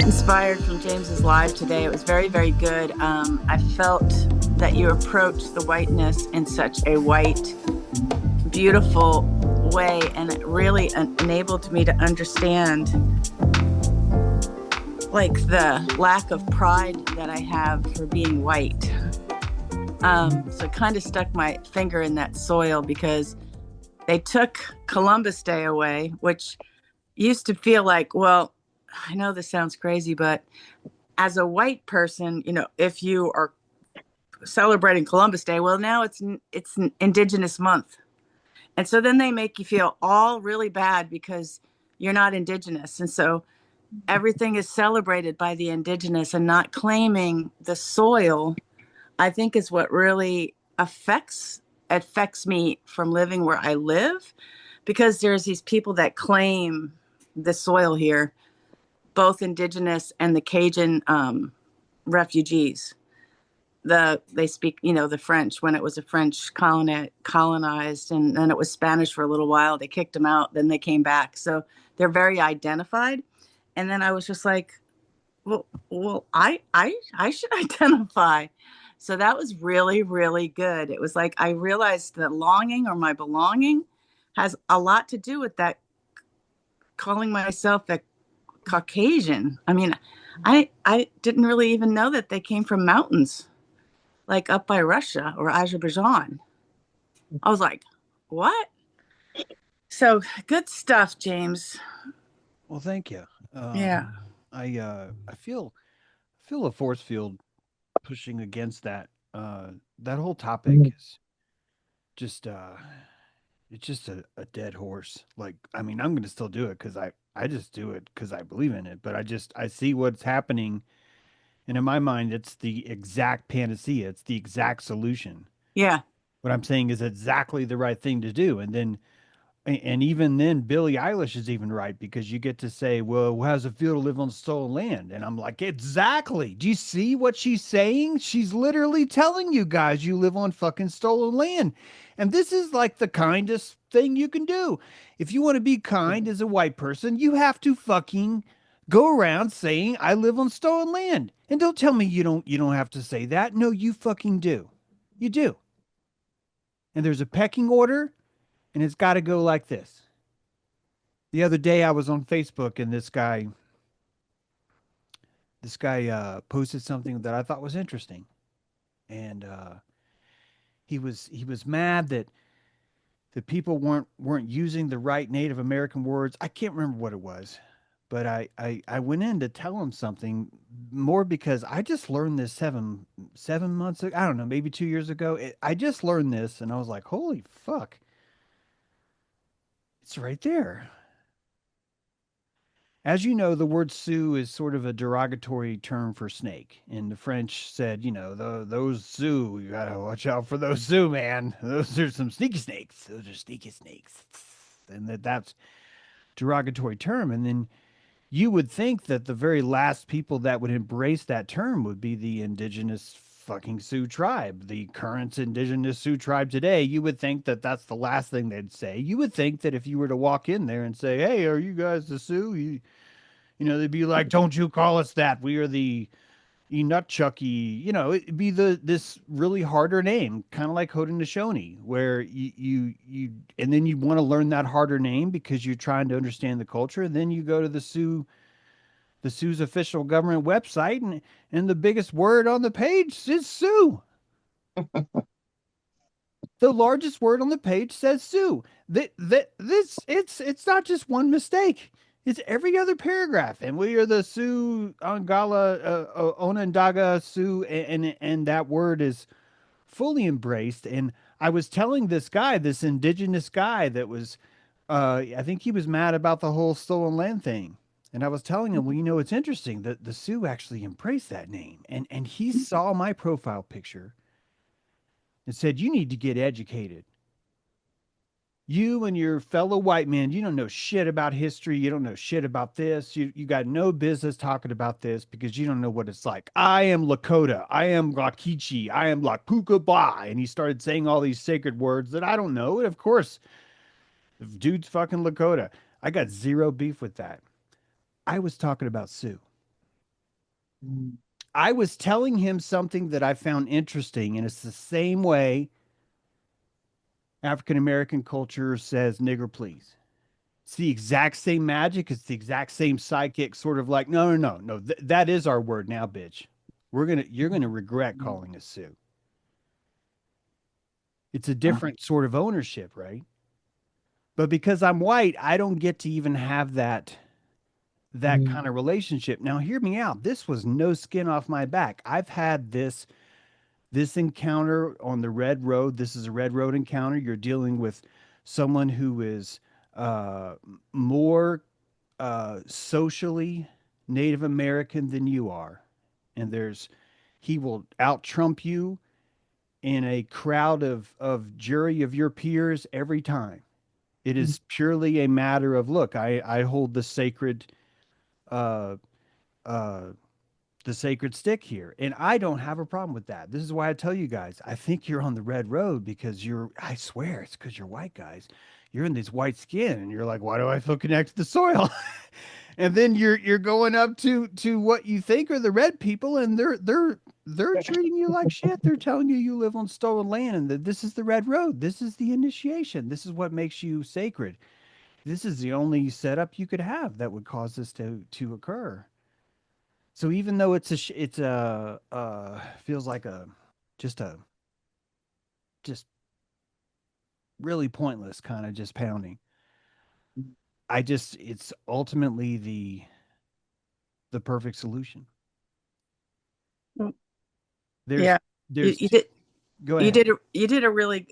Inspired from James's live today. It was very, very good. I felt that you approached the whiteness in such a white, beautiful way, and it really enabled me to understand like the lack of pride that I have for being white. So I kind of stuck my finger in that soil because they took Columbus Day away, which used to feel like, well, I know this sounds crazy, but as a white person, if you are celebrating Columbus Day, well, now it's an Indigenous Month. And so then they make you feel all really bad because you're not Indigenous. And so everything is celebrated by the Indigenous and not claiming the soil, I think is what really affects me from living where I live, because there's these people that claim the soil here, both Indigenous and the Cajun refugees. They speak, the French, when it was a French colonized, and then it was Spanish for a little while. They kicked them out, then they came back. So they're very identified. And then I was just like, well, I should identify. So that was really, really good. It was like I realized that longing or my belonging has a lot to do with that, calling myself a Caucasian. I mean, I didn't really even know that they came from mountains, like up by Russia or Azerbaijan. I was like, what? So good stuff, James. Well, thank you. Yeah. I feel a force field pushing against that. That whole topic is just it's just a dead horse. Like, I mean, I'm gonna still do it because I just do it because I believe in it. But I see what's happening, and in my mind, it's the exact panacea. It's the exact solution. Yeah. What I'm saying is exactly the right thing to do. And even then, Billie Eilish is even right because you get to say, well, how does it feel to live on stolen land? And I'm like, exactly. Do you see what she's saying? She's literally telling you guys you live on fucking stolen land. And this is like the kindest thing you can do. If you want to be kind as a white person, you have to fucking go around saying I live on stolen land. And don't tell me you don't have to say that. No, you fucking do. You do. And there's a pecking order, and it's got to go like this. The other day I was on Facebook and this guy posted something that I thought was interesting. And he was mad that the people weren't using the right Native American words. I can't remember what it was. But I went in to tell him something more because I just learned this 7 months ago. I don't know, maybe 2 years ago. I just learned this and I was like, holy fuck. It's right there. As you know, the word Sioux is sort of a derogatory term for snake. And the French said, those Sioux, you gotta watch out for those Sioux, man. Those are some sneaky snakes. Those are sneaky snakes. And that's derogatory term. And then you would think that the very last people that would embrace that term would be the indigenous fucking Sioux tribe, the current indigenous Sioux tribe today. You would think that that's the last thing they'd say. You would think that if you were to walk in there and say, hey, are you guys the Sioux? They'd be like, "Don't you call us that? We are the Inutchucky." It'd be this really harder name, kind of like Haudenosaunee, where and then you want to learn that harder name because you're trying to understand the culture. And then you go to the Sioux's official government website, and the biggest word on the page is Sioux. The largest word on the page says Sioux. It's not just one mistake. It's every other paragraph, and we are the Sioux Angala Onondaga Sioux, and that word is fully embraced. And I was telling this guy, this indigenous guy, that was, I think he was mad about the whole stolen land thing, and I was telling him, well, it's interesting that the Sioux actually embraced that name, and he saw my profile picture and said, you need to get educated. You and your fellow white men, you don't know shit about history. You don't know shit about this. You got no business talking about this because you don't know what it's like. I am Lakota. I am Lakichi. I am Lakuka Ba. And he started saying all these sacred words that I don't know. And of course, the dude's fucking Lakota. I got zero beef with that. I was talking about Sioux. Mm. I was telling him something that I found interesting, and it's the same way African American culture says nigger please. It's the exact same magic. It's the exact same psychic, sort of like, no, no, no, no. That is our word now, bitch. You're gonna regret calling us Sue. It's a different sort of ownership, right? But because I'm white, I don't get to even have that Mm. kind of relationship. Now, hear me out. This was no skin off my back. I've had this encounter on the red road. This is a red road encounter. You're dealing with someone who is uh, more socially Native American than you are, and he will out trump you in a crowd of jury of your peers every time. It is purely a matter of, look, I hold uh uh the sacred stick here. And I don't have a problem with that. This is why I tell you guys, I think you're on the red road because I swear it's because you're white guys. You're in this white skin and you're like, why do I feel connected to the soil? And then you're going up to what you think are the red people and they're treating you like shit. They're telling you live on stolen land and that this is the red road. This is the initiation. This is what makes you sacred. This is the only setup you could have that would cause this to occur. So even though it's a feels like a just a just really pointless kind of just pounding. I just it's ultimately the perfect solution. Mm. There's Yeah, you, there's you two, did go ahead. you did a really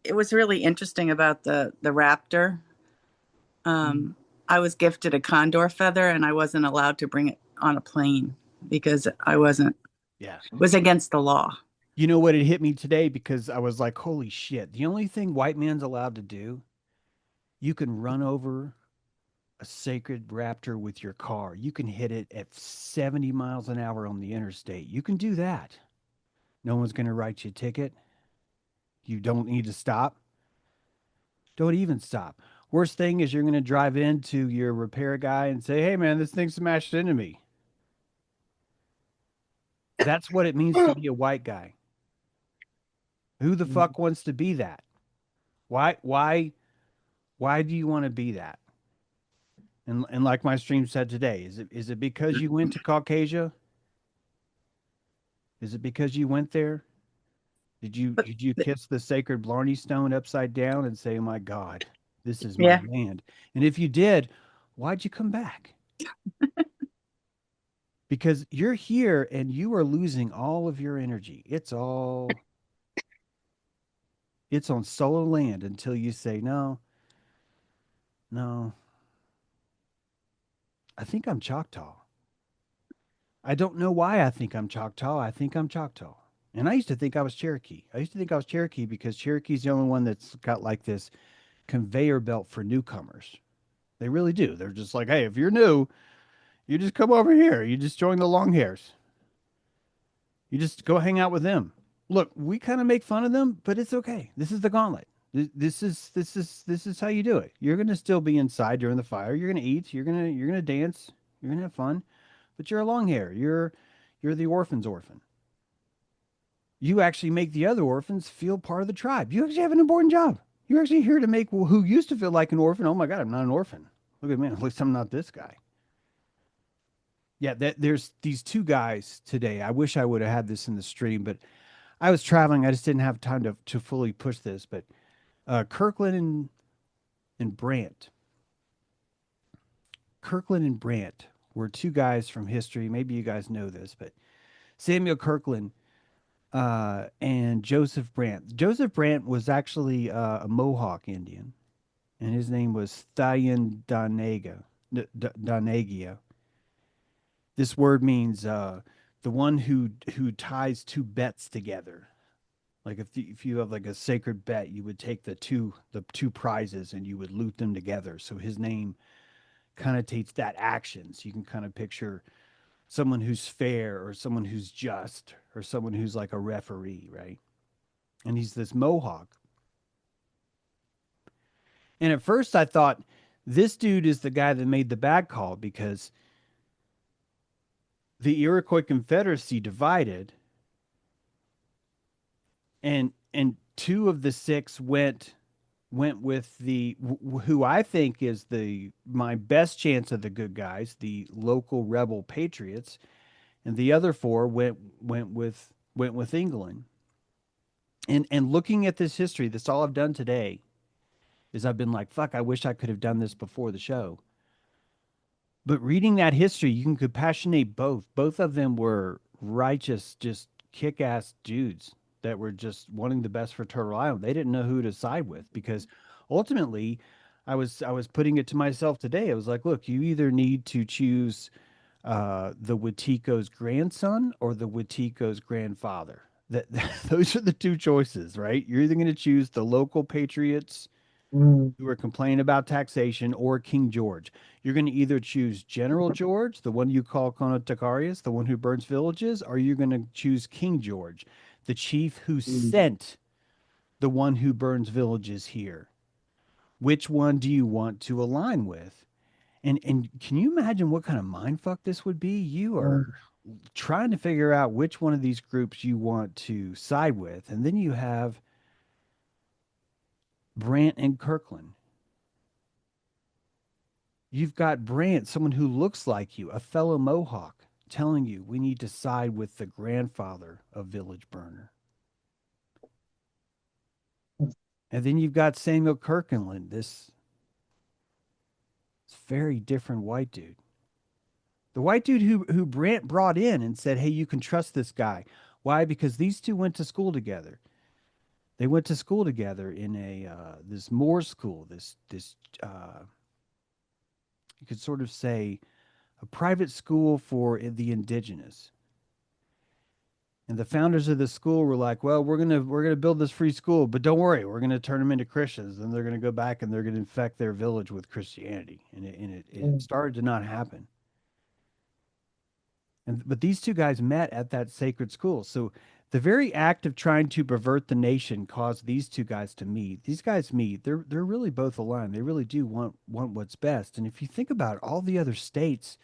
it was really interesting about the raptor. Um, I was gifted a condor feather and I wasn't allowed to bring it on a plane because I wasn't Yeah. it was against the law. You know what, it hit me today because I was like, holy shit. The only thing white man's allowed to do, you can run over a sacred raptor with your car. You can hit it at 70 miles an hour on the interstate. You can do that. No one's going to write you a ticket. You don't need to stop. Don't even stop. Worst thing is you're going to drive into your repair guy and say, hey, man, this thing smashed into me. That's what it means to be a white guy. Who the fuck wants to be that? Why, why, why do you want to be that? And like my stream said today, is it because you went to Caucasia? Is it because you went there? But Did you kiss the sacred Blarney Stone upside down and say, "My God, this is my yeah, land"? And if you did, why'd you come back? Because you're here and you are losing all of your energy. It's on solo land until you say, "No, no, I think I'm Choctaw." I don't know why I think I'm Choctaw. I think I'm Choctaw. And I used to think I was Cherokee. I used to think I was Cherokee because Cherokee's the only one that's got like this conveyor belt for newcomers. They really do. They're just like, hey, if you're new, you just come over here. You just join the long hairs. You just go hang out with them. Look, we kind of make fun of them, but it's okay. This is the gauntlet. This is how you do it. You're gonna still be inside during the fire. You're gonna eat. You're gonna dance. You're gonna have fun. But you're a long hair. You're the orphan's orphan. You actually make the other orphans feel part of the tribe. You actually have an important job. You're actually here to make who used to feel like an orphan. Oh my God, I'm not an orphan. Look at me. At least I'm not this guy. Yeah, there's these two guys today. I wish I would have had this in the stream, but I was traveling. I just didn't have time to fully push this. But Kirkland and Brant, Kirkland and Brant were two guys from history. Maybe you guys know this, but Samuel Kirkland and Joseph Brant. Joseph Brant was actually a Mohawk Indian, and his name was Thayan Donagia. This word means the one who ties two bets together. Like if you have like a sacred bet, you would take the two prizes and you would loot them together. So his name connotates that action. So you can kind of picture someone who's fair or someone who's just or someone who's like a referee, right? And he's this Mohawk. And at first I thought this dude is the guy that made the bad call because the Iroquois Confederacy divided, and two of the six went with the who I think is the my best chance of the good guys, the local rebel patriots, and the other four went with England. And looking at this history, that's all I've done today is I've been like, fuck, I wish I could have done this before the show. But reading that history, you can compassionate both. Both of them were righteous, just kick ass dudes that were just wanting the best for Turtle Island. They didn't know who to side with because ultimately I was putting it to myself today. I was like, look, you either need to choose the Watiko's grandson or the Watiko's grandfather. That those are the two choices, right? You're either going to choose the local patriots Mm. who are complaining about taxation or King George. You're going to either choose General George, the one you call Conotakarius, the one who burns villages, or you're going to choose King George, the chief who sent the one who burns villages here. Which one do you want to align with? And can you imagine what kind of mind fuck this would be? You are trying to figure out which one of these groups you want to side with, and then you have Brant and Kirkland. You've got Brant, someone who looks like you, a fellow Mohawk, telling you we need to side with the grandfather of Village Burner. And then you've got Samuel Kirkland, this very different white dude. The white dude who Brant brought in and said, hey, you can trust this guy. Why? Because these two went to school together. They went to school together in a this Moor school, this you could sort of say a private school for the indigenous. And the founders of the school were like, "Well, we're gonna build this free school, but don't worry, we're gonna turn them into Christians, and they're gonna go back and they're gonna infect their village with Christianity." And it started to not happen. And but these two guys met at that sacred school. So the very act of trying to pervert the nation caused these two guys to meet. These guys meet. They're really both aligned. They really do want what's best. And if you think about all the other states,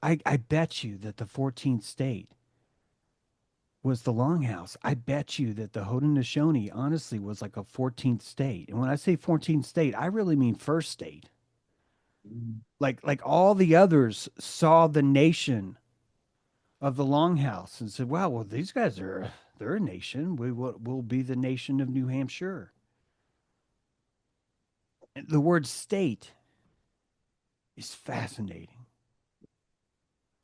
I bet you that the 14th state was the Longhouse. I bet you that the Haudenosaunee honestly was like a 14th state. And when I say 14th state, I really mean first state. Like all the others saw the nation of the Longhouse and said, "Wow, well these guys they're a nation. We'll be the nation of New Hampshire." And the word state is fascinating.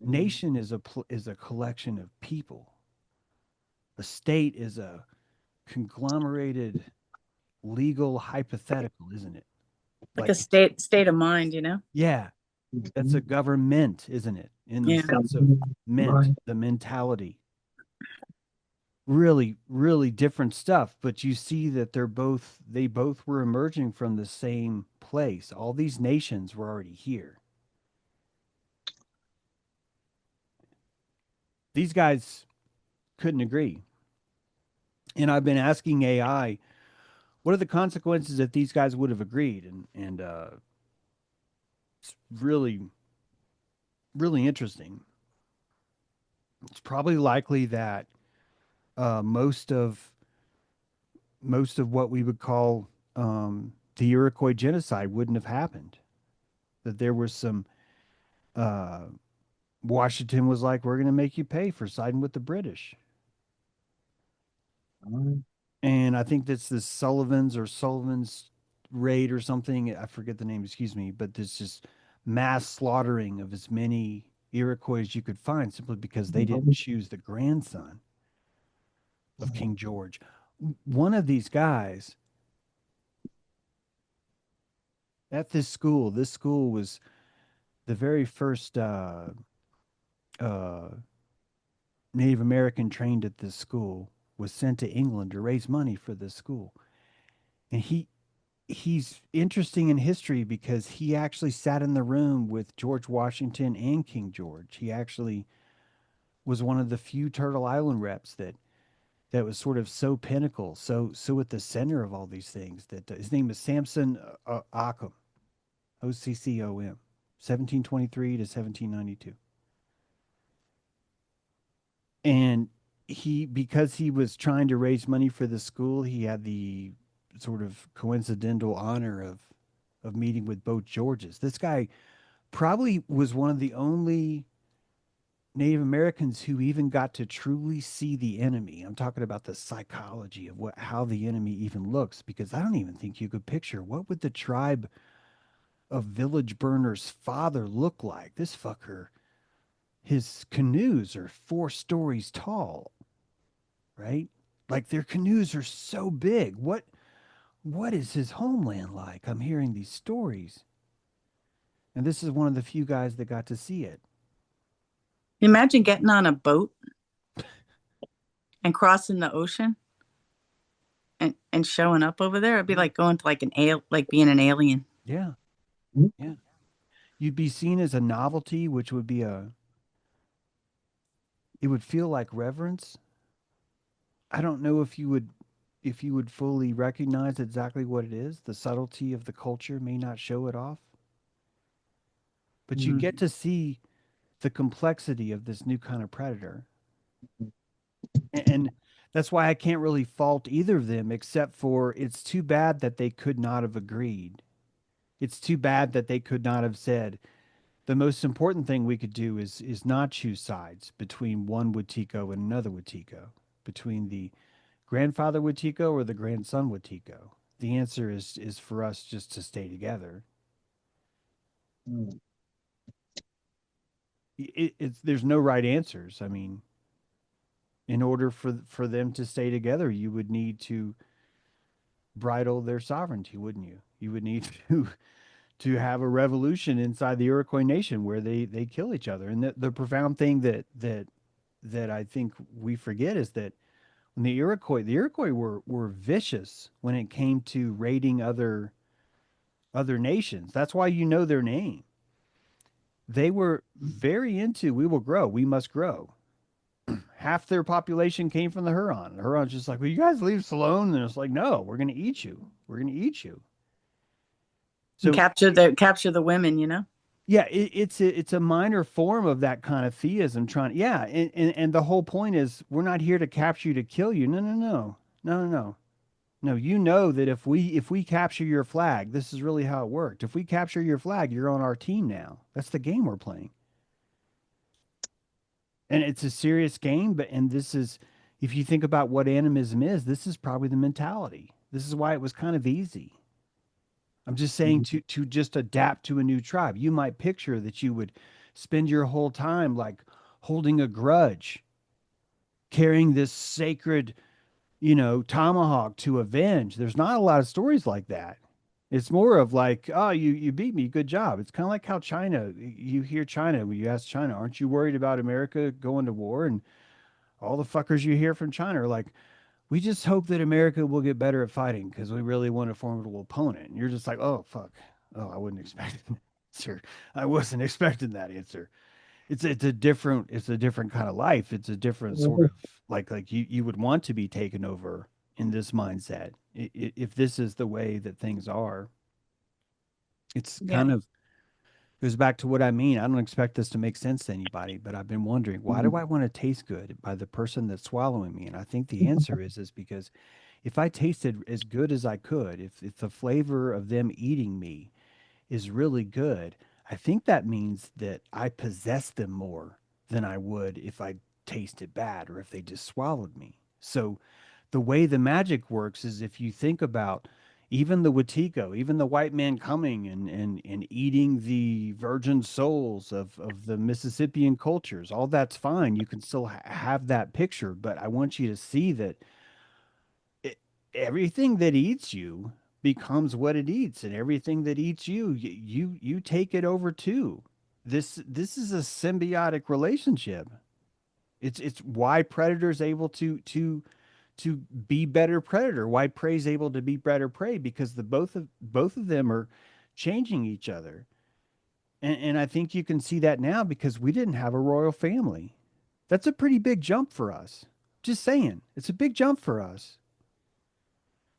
Nation is a collection of people. A state is a conglomerated legal hypothetical, isn't it? Like a Like, state of mind, you know? yeah, that's a government, isn't it? In the Yeah. sense of mint, the mentality. Really, really different stuff, but you see that they both were emerging from the same place. All these nations were already here. These guys couldn't agree. And I've been asking AI, what are the consequences if these guys would have agreed? And it's really, really interesting. It's probably likely that uh, most of most of what we would call the Iroquois genocide wouldn't have happened. That there was some uh, Washington was like, we're going to make you pay for siding with the British. And I think that's the Sullivan's raid or something. I forget the name, excuse me, but there's just mass slaughtering of as many Iroquois as you could find simply because they didn't choose the grandson of King George. One of these guys at this school was the very first uh, Native American trained at this school was sent to England to raise money for this school. And he's interesting in history because he actually sat in the room with George Washington and King George. He actually was one of the few Turtle Island reps that was sort of so pinnacle, so at the center of all these things. That his name is Samson Occom, Occom, 1723 to 1792. And because he was trying to raise money for the school, he had the sort of coincidental honor of meeting with both Georges. This guy probably was one of the only Native Americans who even got to truly see the enemy. I'm talking about the psychology of how the enemy even looks, because I don't even think you could picture what would the tribe of village burner's father look like. This fucker, his canoes are 4 stories tall, right? Like their canoes are so big. What is his homeland like? I'm hearing these stories. And this is one of the few guys that got to see it. Imagine getting on a boat and crossing the ocean and showing up over there. It'd be like going to like like being an alien. Yeah. Yeah. You'd be seen as a novelty, which would be it would feel like reverence. I don't know if you would fully recognize exactly what it is. The subtlety of the culture may not show it off, but you Mm. get to see the complexity of this new kind of predator. And that's why I can't really fault either of them, except for it's too bad that they could not have agreed. It's too bad that they could not have said the most important thing we could do is not choose sides between one Wetiko and another Wetiko, between the grandfather Wetiko or the grandson Wetiko. The answer is for us just to stay together. There's no right answers. I mean, in order for them to stay together, you would need to bridle their sovereignty, wouldn't you? You would need to have a revolution inside the Iroquois nation where they kill each other. And the profound thing that I think we forget is that when the Iroquois were vicious when it came to raiding other nations. That's why you know their name. They were very into we will grow, we must grow. Half their population came from the Huron. The Huron's just like, well, you guys leave us alone. And it's like, no, we're going to eat you. We're going to eat you. And So capture the women, you know? yeah, it's a minor form of that kind of theism. Trying, yeah, and the whole point is we're not here to capture you to kill you. No, no, no, no, no, no. No, you know that if we capture your flag, this is really how it worked. If we capture your flag, you're on our team now. That's the game we're playing. And it's a serious game, but and this is if you think about what animism is, this is probably the mentality. This is why it was kind of easy. I'm just saying to just adapt to a new tribe. You might picture that you would spend your whole time like holding a grudge, carrying this sacred, tomahawk to avenge. There's not a lot of stories like that. It's more of like, oh, you beat me, good job. It's kind of like how China, you hear China when you ask China, aren't you worried about America going to war? And all the fuckers you hear from China are like, we just hope that America will get better at fighting because we really want a formidable opponent. And you're just like, oh fuck, oh I wouldn't expect an answer. I wasn't expecting that answer. It's a different kind of life. It's a different sort of like you would want to be taken over in this mindset. If this is the way that things are, it's Yeah. kind of goes back to what I mean. I don't expect this to make sense to anybody, but I've been wondering why do I want to taste good by the person that's swallowing me? And I think the answer is because if I tasted as good as I could, if the flavor of them eating me is really good, I think that means that I possess them more than I would if I tasted bad or if they just swallowed me. So the way the magic works is if you think about even the Watiko, even the white man coming and eating the virgin souls of the Mississippian cultures, all that's fine. You can still have that picture, but I want you to see that it, everything that eats you becomes what it eats, and everything that eats you, you take it over too. This is a symbiotic relationship. It's why predators able to be better predator, why prey's able to be better prey, because the both of them are changing each other. And I think you can see that now because we didn't have a royal family. That's a pretty big jump for us. Just saying, it's a big jump for us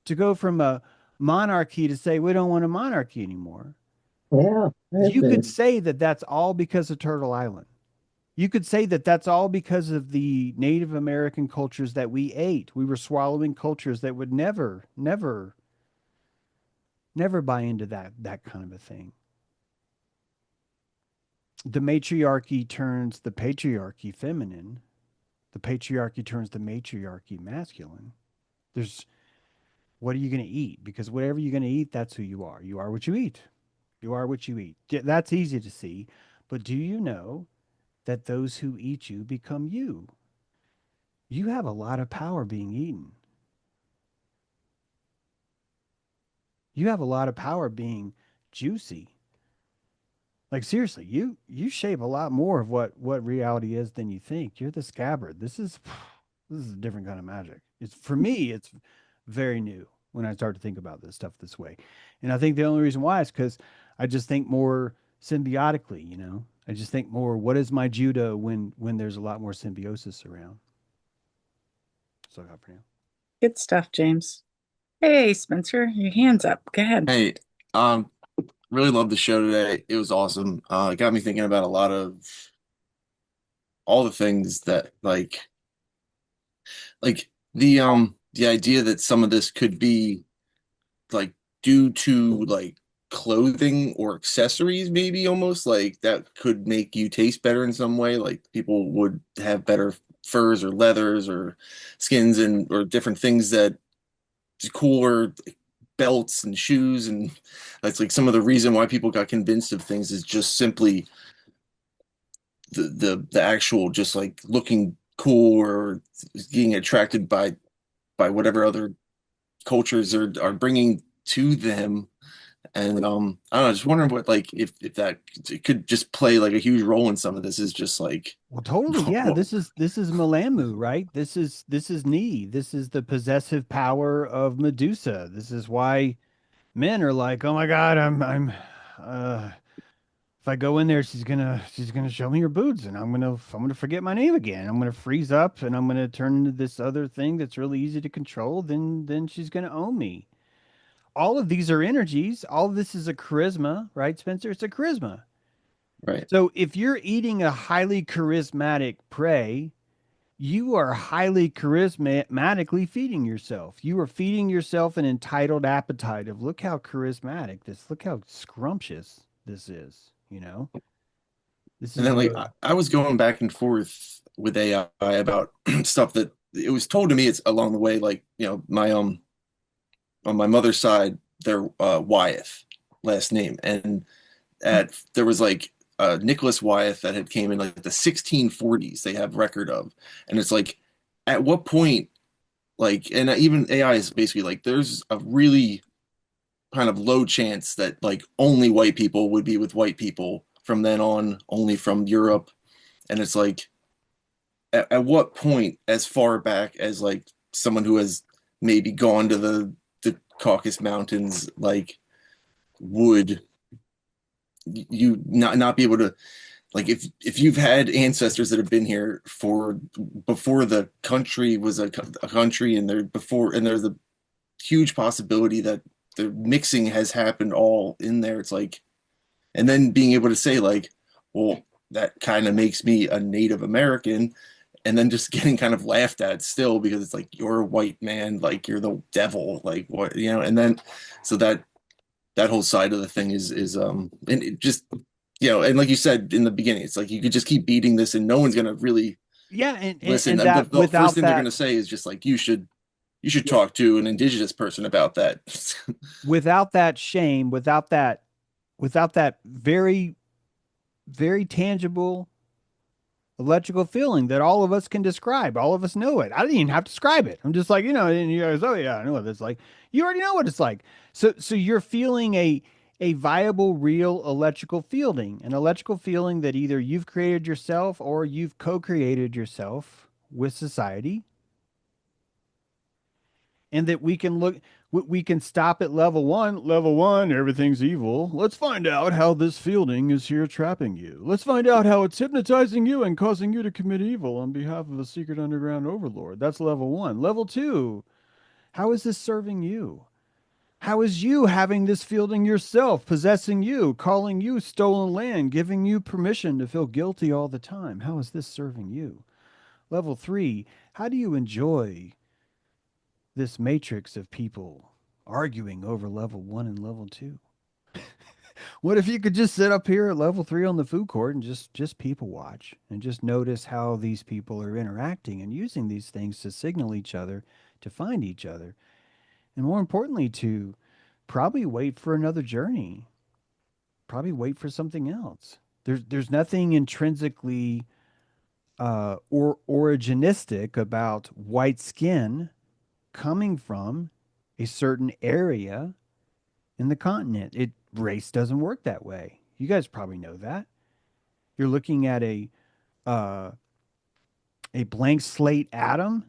to go from a monarchy to say we don't want a monarchy anymore. Yeah, that's You could it. say that that's all because of Turtle Island. You could say that that's all because of the Native American cultures that we ate. We were swallowing cultures that would never, never, never buy into that kind of a thing. The matriarchy turns the patriarchy feminine. The patriarchy turns the matriarchy masculine. There's what are you going to eat? Because whatever you're going to eat, that's who you are. You are what you eat. You are what you eat. That's easy to see. But do you know that those who eat you become you? You have a lot of power being eaten. You have a lot of power being juicy. Like seriously, you shape a lot more of what reality is than you think. You're the scabbard. This is a different kind of magic. It's for me, it's very new when I start to think about this stuff this way. And I think the only reason why is because I just think more symbiotically, you know. I just think more what is my judo when there's a lot more symbiosis around. So I got for now. Good stuff, James. Hey, Spencer, your hand's up. Go ahead. Hey, really loved the show today. It was awesome. It got me thinking about a lot of all the things that like the idea that some of this could be like due to like clothing or accessories, maybe almost like that could make you taste better in some way. Like people would have better furs or leathers or skins and or different things that cooler belts and shoes, and that's like some of the reason why people got convinced of things is just simply the actual just like looking cool or being attracted by whatever other cultures are bringing to them. And I don't know, just wondering what like if that it could just play like a huge role in some of this is just like Well, totally. Yeah, this is Malamu, right? This is Ni. This is the possessive power of Medusa. This is why men are like, "Oh my God, I'm if I go in there, she's gonna show me her boobs, and I'm gonna forget my name again. I'm gonna freeze up, and I'm gonna turn into this other thing that's really easy to control. Then she's gonna own me." All of these are energies. All of this is a charisma, right, Spencer? It's a charisma. right. So if you're eating a highly charismatic prey, you are highly charismatically feeding yourself. You are feeding yourself an entitled appetite of look how charismatic this, look how scrumptious this is, you know? This And is then like the I was going back and forth with AI about stuff that it was told to me it's along the way, like, you know, my on my mother's side, they're Wyeth last name. And at there was like Nicholas Wyeth that had came in like the 1640s they have record of. And it's like at what point like and even AI is basically like there's a really kind of low chance that like only white people would be with white people from then on, only from Europe. And it's like at what point as far back as like someone who has maybe gone to the Caucasus Mountains like would you not be able to like if you've had ancestors that have been here for before the country was a country and there before and there's a huge possibility that the mixing has happened all in there. It's like and then being able to say like well that kind of makes me a Native American and then just getting kind of laughed at still because it's like you're a white man like you're the devil like what you know and then so that whole side of the thing is and it just you know and like you said in the beginning it's like you could just keep beating this and no one's gonna really yeah, and listen and that the first without thing they're that gonna say is just like you should yeah, talk to an indigenous person about that. without that shame, without that very very tangible electrical feeling that all of us can describe. All of us know it. I didn't even have to describe it. I'm just like, and you guys, oh yeah, I know what it's like. You already know what it's like. So you're feeling a viable, real electrical feeling, an electrical feeling that either you've created yourself or you've co-created yourself with society, and that we can stop at level 1 everything's evil. Let's find out how this fielding is here trapping you. Let's find out how it's hypnotizing you and causing you to commit evil on behalf of a secret underground overlord. That's level 1. Level 2, how is this serving you? How is you having this fielding yourself, possessing you, calling you stolen land, giving you permission to feel guilty all the time? How is this serving you? Level 3, how do you enjoy this matrix of people arguing over level 1 and level 2? What if you could just sit up here at level 3 on the food court and just people watch and just notice how these people are interacting and using these things to signal each other, to find each other, and more importantly, to probably wait for another journey, probably wait for something else. There's nothing intrinsically or originistic about white skin coming from a certain area in the continent. Race doesn't work that way. You guys probably know that. You're looking at uh, a blank slate atom,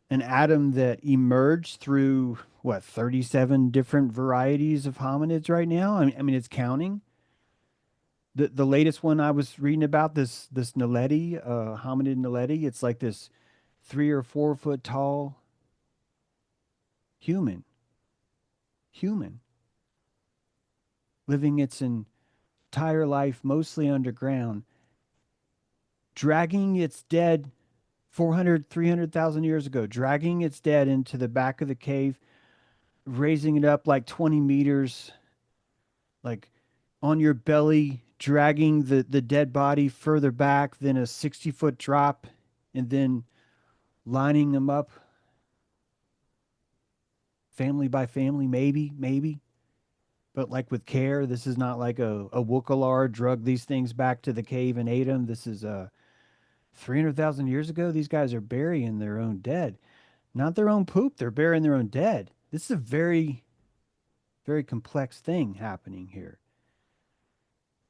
an atom that emerged through what 37 different varieties of hominids right now. I mean it's counting. The latest one I was reading about, this Naledi, hominid Naledi, it's like this 3 or 4 foot tall human, human, living its entire life mostly underground, dragging its dead 400, 300,000 years ago, dragging its dead into the back of the cave, raising it up like 20 meters, like on your belly, dragging the dead body further back than a 60-foot drop, and then lining them up family by family, maybe. But like with care, this is not like a Wookalar drug these things back to the cave and ate them. This is 300,000 years ago. These guys are burying their own dead, not their own poop. They're burying their own dead. This is a very, very complex thing happening here.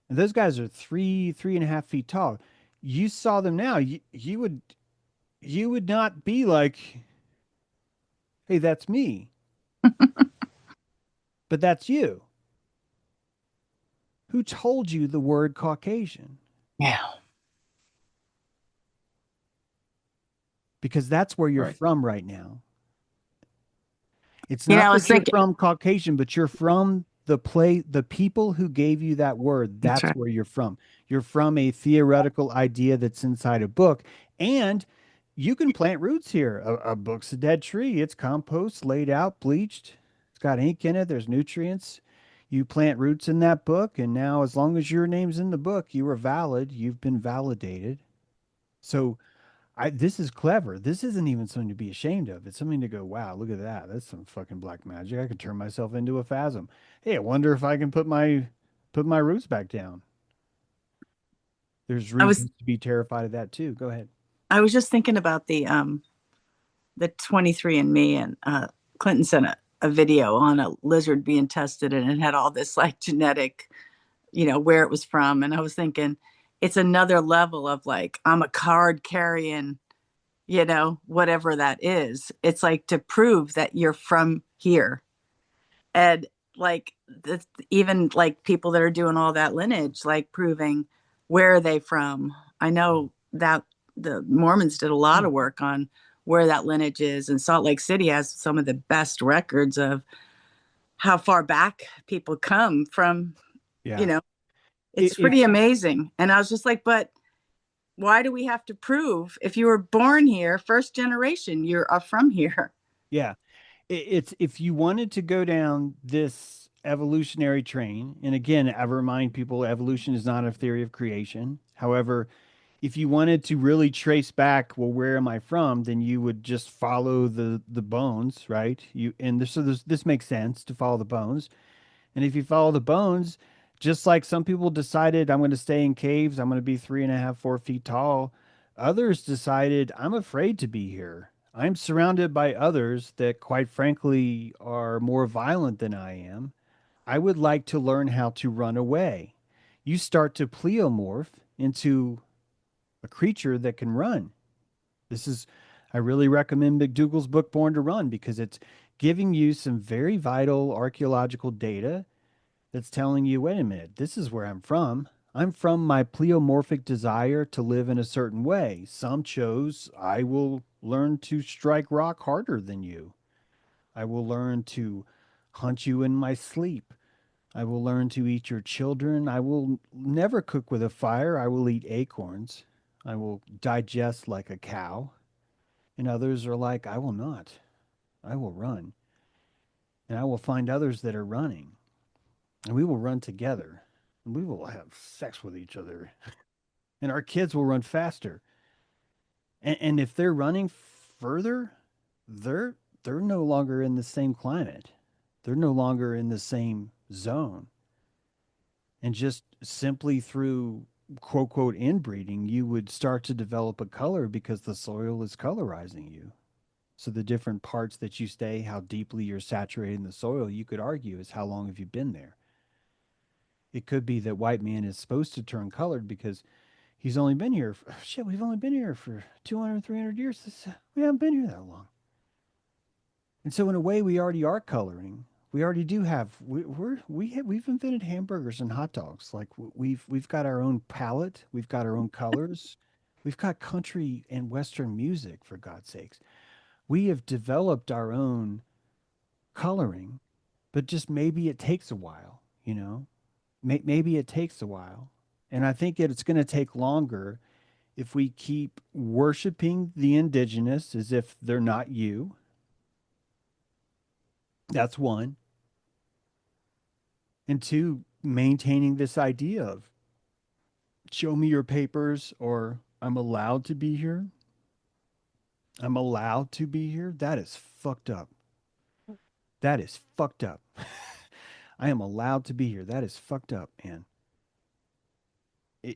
And those guys are 3.5 feet tall. You saw them now. You would not be like, hey, that's me. But that's you. Who told you the word Caucasian? Yeah. Because that's where you're Right. from right now. It's You know, not I was that you're thinking, from Caucasian, but you're from the people who gave you that word. that's That's right. where you're from. You're from a theoretical idea that's inside a book. And you can plant roots here. A book's a dead tree. It's compost, laid out, bleached. It's got ink in it. There's nutrients. You plant roots in that book, and now as long as your name's in the book, you are valid. You've been validated. So this is clever. This isn't even something to be ashamed of. It's something to go, wow, look at that. That's some fucking black magic. I could turn myself into a phasm. Hey, I wonder if I can put my roots back down. There's I was reasons to be terrified of that too. Go ahead. I was just thinking about the 23andMe, and Clinton sent a video on a lizard being tested, and it had all this like genetic, where it was from. And I was thinking, it's another level of like, I'm a card carrying, whatever that is. It's like to prove that you're from here. And like, even like people that are doing all that lineage, like proving where are they from. I know that the Mormons did a lot of work on where that lineage is, and Salt Lake City has some of the best records of how far back people come from. you Yeah. know It, it's it, pretty amazing. And I was just like, but why do we have to prove if you were born here, first generation, you're from here? yeah. It's if you wanted to go down this evolutionary train, and again, I remind people evolution is not a theory of creation. However, if you wanted to really trace back, well, where am I from? Then you would just follow the bones, right? This makes sense to follow the bones. And if you follow the bones, just like some people decided I'm going to stay in caves, I'm going to be 3.5, 4 feet tall. Others decided I'm afraid to be here. I'm surrounded by others that, quite frankly, are more violent than I am. I would like to learn how to run away. You start to pleomorph into a creature that can run. I really recommend McDougall's book, Born to Run, because it's giving you some very vital archaeological data that's telling you, wait a minute, this is where I'm from. I'm from my pleomorphic desire to live in a certain way. Some chose, I will learn to strike rock harder than you. I will learn to hunt you in my sleep. I will learn to eat your children. I will never cook with a fire. I will eat acorns. I will digest like a cow. And others are like, I will not. I will run. And I will find others that are running. And we will run together. And we will have sex with each other. And our kids will run faster. And if they're running further, they're they're no longer in the same climate. They're no longer in the same zone. And just simply through quote quote inbreeding, you would start to develop a color because the soil is colorizing you. So the different parts that you stay, how deeply you're saturated in the soil, you could argue is how long have you been there? It could be that white man is supposed to turn colored because he's only been here. Shit, we've only been here for 200, 300 years. We haven't been here that long. And so in a way, we already are coloring. We already do have. We've invented hamburgers and hot dogs. Like we've got our own palette. We've got our own colors. We've got country and Western music, for God's sakes. We have developed our own coloring, but just maybe it takes a while, you know? Maybe it takes a while. And I think it's going to take longer if we keep worshiping the indigenous as if they're not you. That's one. And two, maintaining this idea of show me your papers or I'm allowed to be here. I'm allowed to be here. That is fucked up. That is fucked up. I am allowed to be here. That is fucked up, man.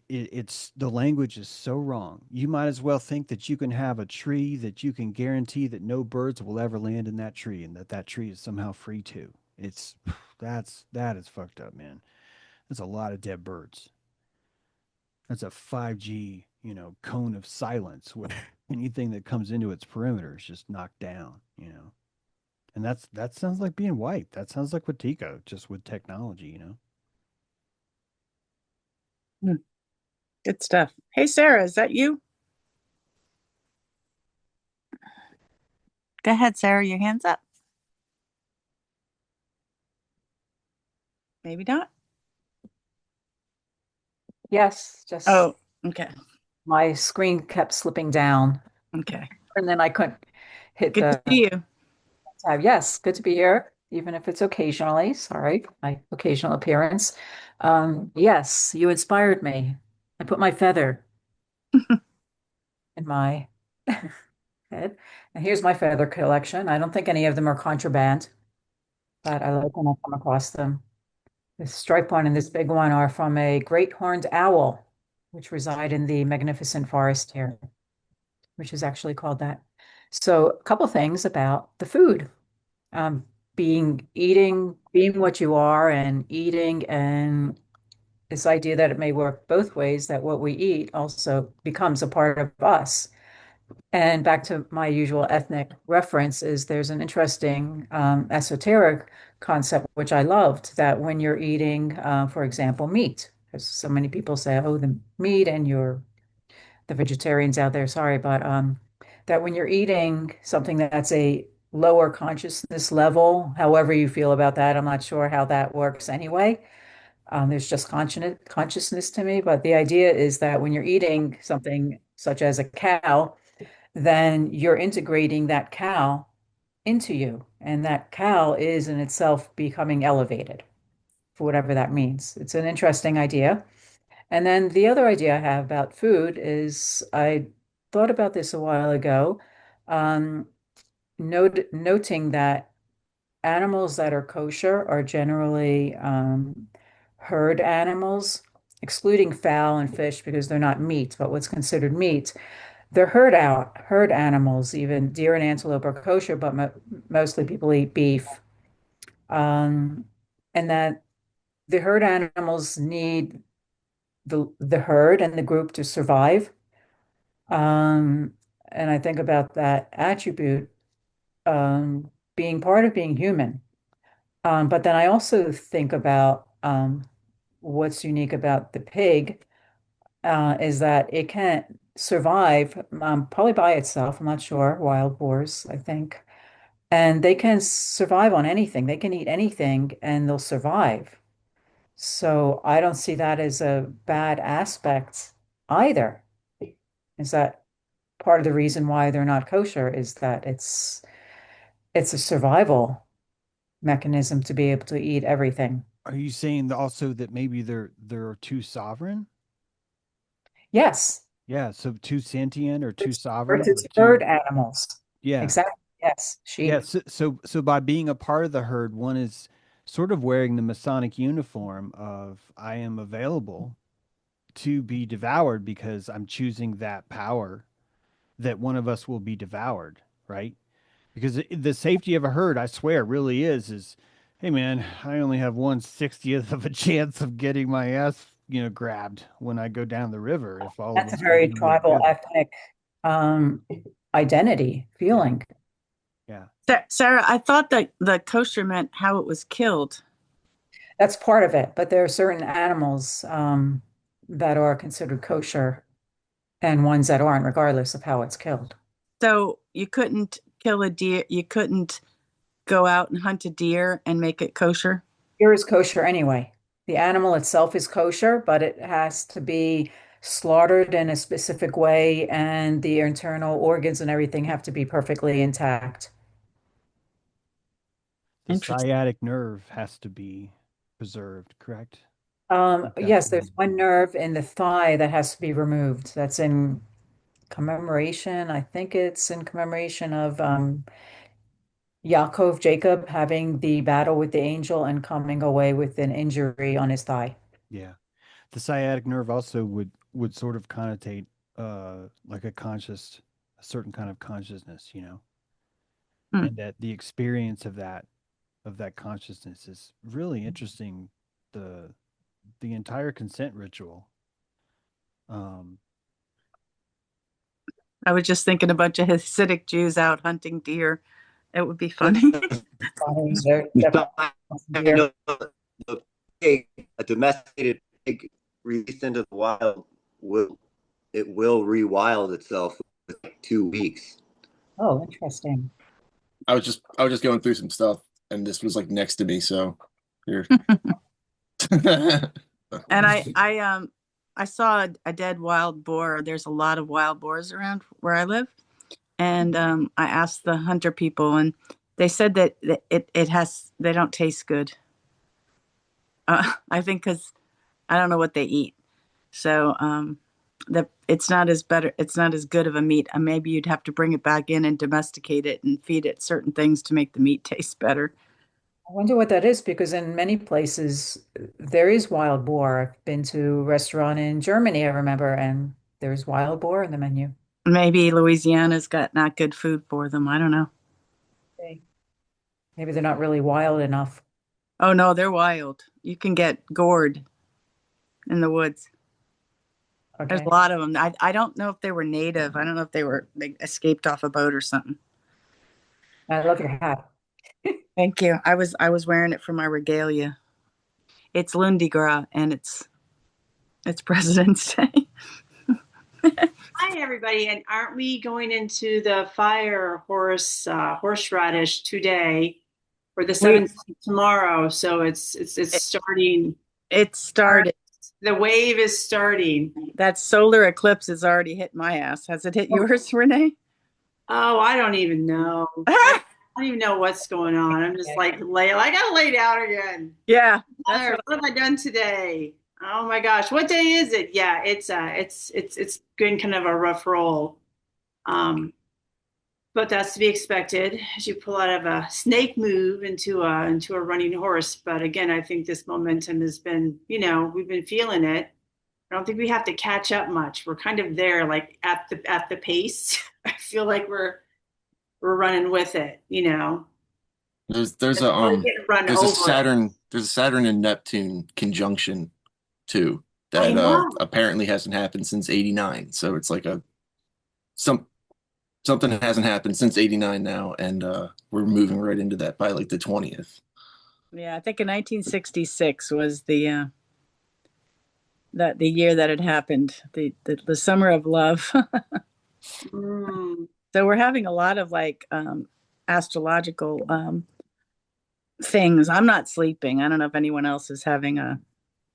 It's the language is so wrong. You might as well think that you can have a tree that you can guarantee that no birds will ever land in that tree and that that tree is somehow free too. It's that is fucked up, man. That's a lot of dead birds. That's a 5G, cone of silence where anything that comes into its perimeter is just knocked down. And that sounds like being white. That sounds like Watika, just with technology. Hmm, good stuff. Hey, Sarah, is that you? Go ahead, Sarah. Your hand's up. Maybe not. Yes, just Oh, okay. my screen kept slipping down, Okay. and then I couldn't hit Good to the see you. tab. Yes, good to be here, even if it's occasionally. Sorry, my occasional appearance. Yes, you inspired me. I put my feather in my head, and here's my feather collection. I don't think any of them are contraband, but I like when I come across them. This striped one and this big one are from a great horned owl, which reside in the magnificent forest here, which is actually called that. So a couple things about the food. Um, being what you are and eating, and this idea that it may work both ways, that what we eat also becomes a part of us. And back to my usual ethnic reference is there's an interesting esoteric concept, which I loved, that when you're eating, for example, meat, because so many people say, oh, the meat, and you're the vegetarians out there, sorry, but that when you're eating something that's a lower consciousness level, however you feel about that, I'm not sure how that works anyway. There's just consciousness to me, but the idea is that when you're eating something such as a cow, then you're integrating that cow into you, and that cow is in itself becoming elevated for whatever that means. It's an interesting idea. And then the other idea I have about food is I thought about this a while ago, um, noting that animals that are kosher are generally herd animals, excluding fowl and fish because they're not meat, but what's considered meat. They're herd animals. Even deer and antelope are kosher, but mostly people eat beef. Um, and that the herd animals need the herd and the group to survive. Um, and I think about that attribute being part of being human. But then I also think about what's unique about the pig is that it can't survive probably by itself. I'm not sure. Wild boars, I think. and they can survive on anything. They can eat anything and they'll survive. So I don't see that as a bad aspect either. Is that part of the reason why they're not kosher is that it's a survival mechanism to be able to eat everything. Are you saying also that maybe they're too sovereign? Yes, Yeah, so too sentient or too it's sovereign or it's too herd animals. yeah. Exactly. Yes, Yeah, sheep. so by being a part of the herd, one is sort of wearing the Masonic uniform of I am available to be devoured because I'm choosing that power that one of us will be devoured, right? Because the safety of a herd, I swear, really is hey man, I only have 1/60th of a chance of getting my ass, grabbed when I go down the river if all of That's a us are very going to work tribal together. ethnic um, identity Yeah. feeling. Yeah. Sarah, I thought that the kosher meant how it was killed. That's part of it, but there are certain animals that are considered kosher and ones that aren't, regardless of how it's killed. So you couldn't kill a deer, you couldn't go out and hunt a deer and make it kosher. Deer is kosher anyway. The animal itself is kosher, but it has to be slaughtered in a specific way, and the internal organs and everything have to be perfectly intact. The Interesting. sciatic nerve has to be preserved, correct? I think that's Yes, one there's of one nerve in the thigh that has to be removed. That's in commemoration. I think it's in commemoration of Yaakov, Jacob, having the battle with the angel and coming away with an injury on his thigh. yeah. The sciatic nerve also would sort of connotate like a certain kind of consciousness, Hmm. and that the experience of that consciousness is really interesting. The the entire consent ritual. Um, I was just thinking a bunch of Hasidic Jews out hunting deer. It would be The funny. They're definitely you here. know, the pig, a domesticated pig released into the wild will rewild itself in like 2 weeks. Oh, interesting. I was just going through some stuff, and this was like next to me, so here. And I saw a dead wild boar. There's a lot of wild boars around where I live. And I asked the hunter people, and they said that it has they don't taste good. I think because I don't know what they eat, so that it's not as better. It's not as good of a meat. Maybe you'd have to bring it back in and domesticate it and feed it certain things to make the meat taste better. I wonder what that is because in many places there is wild boar. I've been to a restaurant in Germany, I remember, and there's wild boar in the menu. Maybe Louisiana's got not good food for them. I don't know. Okay. Maybe they're not really wild enough. Oh no, they're wild. You can get gored in the woods. There's a Okay. lot of them. I don't know if they were native. I don't know if they escaped off a boat or something. I love your hat. Thank you. I was wearing it for my regalia. It's Lundi Gras and it's President's Day. Hi, everybody. And aren't we going into the fire horseradish today or the We 17th tomorrow? So it's it, starting. it started. The wave is starting. That solar eclipse has already hit my ass. Has it hit yours, Renee? Oh, I don't even know. I don't even know what's going on. I'm just like I gotta lay down again. Yeah, that's What have I done today? Oh my gosh, what day is it? Yeah, it's been kind of a rough roll. Um, but that's to be expected as you pull out of a snake move into a running horse. But again, I think this momentum has been, we've been feeling it. I don't think we have to catch up much. We're kind of there, like at the pace. I feel like we're running with it. There's It's a really getting run there's a over. Saturn and Neptune conjunction too I that know. apparently hasn't happened since '89. So it's like some something that hasn't happened since '89 now, and we're moving right into that by like the 20th. Yeah, I think in 1966 was the year that it happened, the summer of love. Mm. So we're having a lot of like astrological things. I'm not sleeping. I don't know if anyone else is having a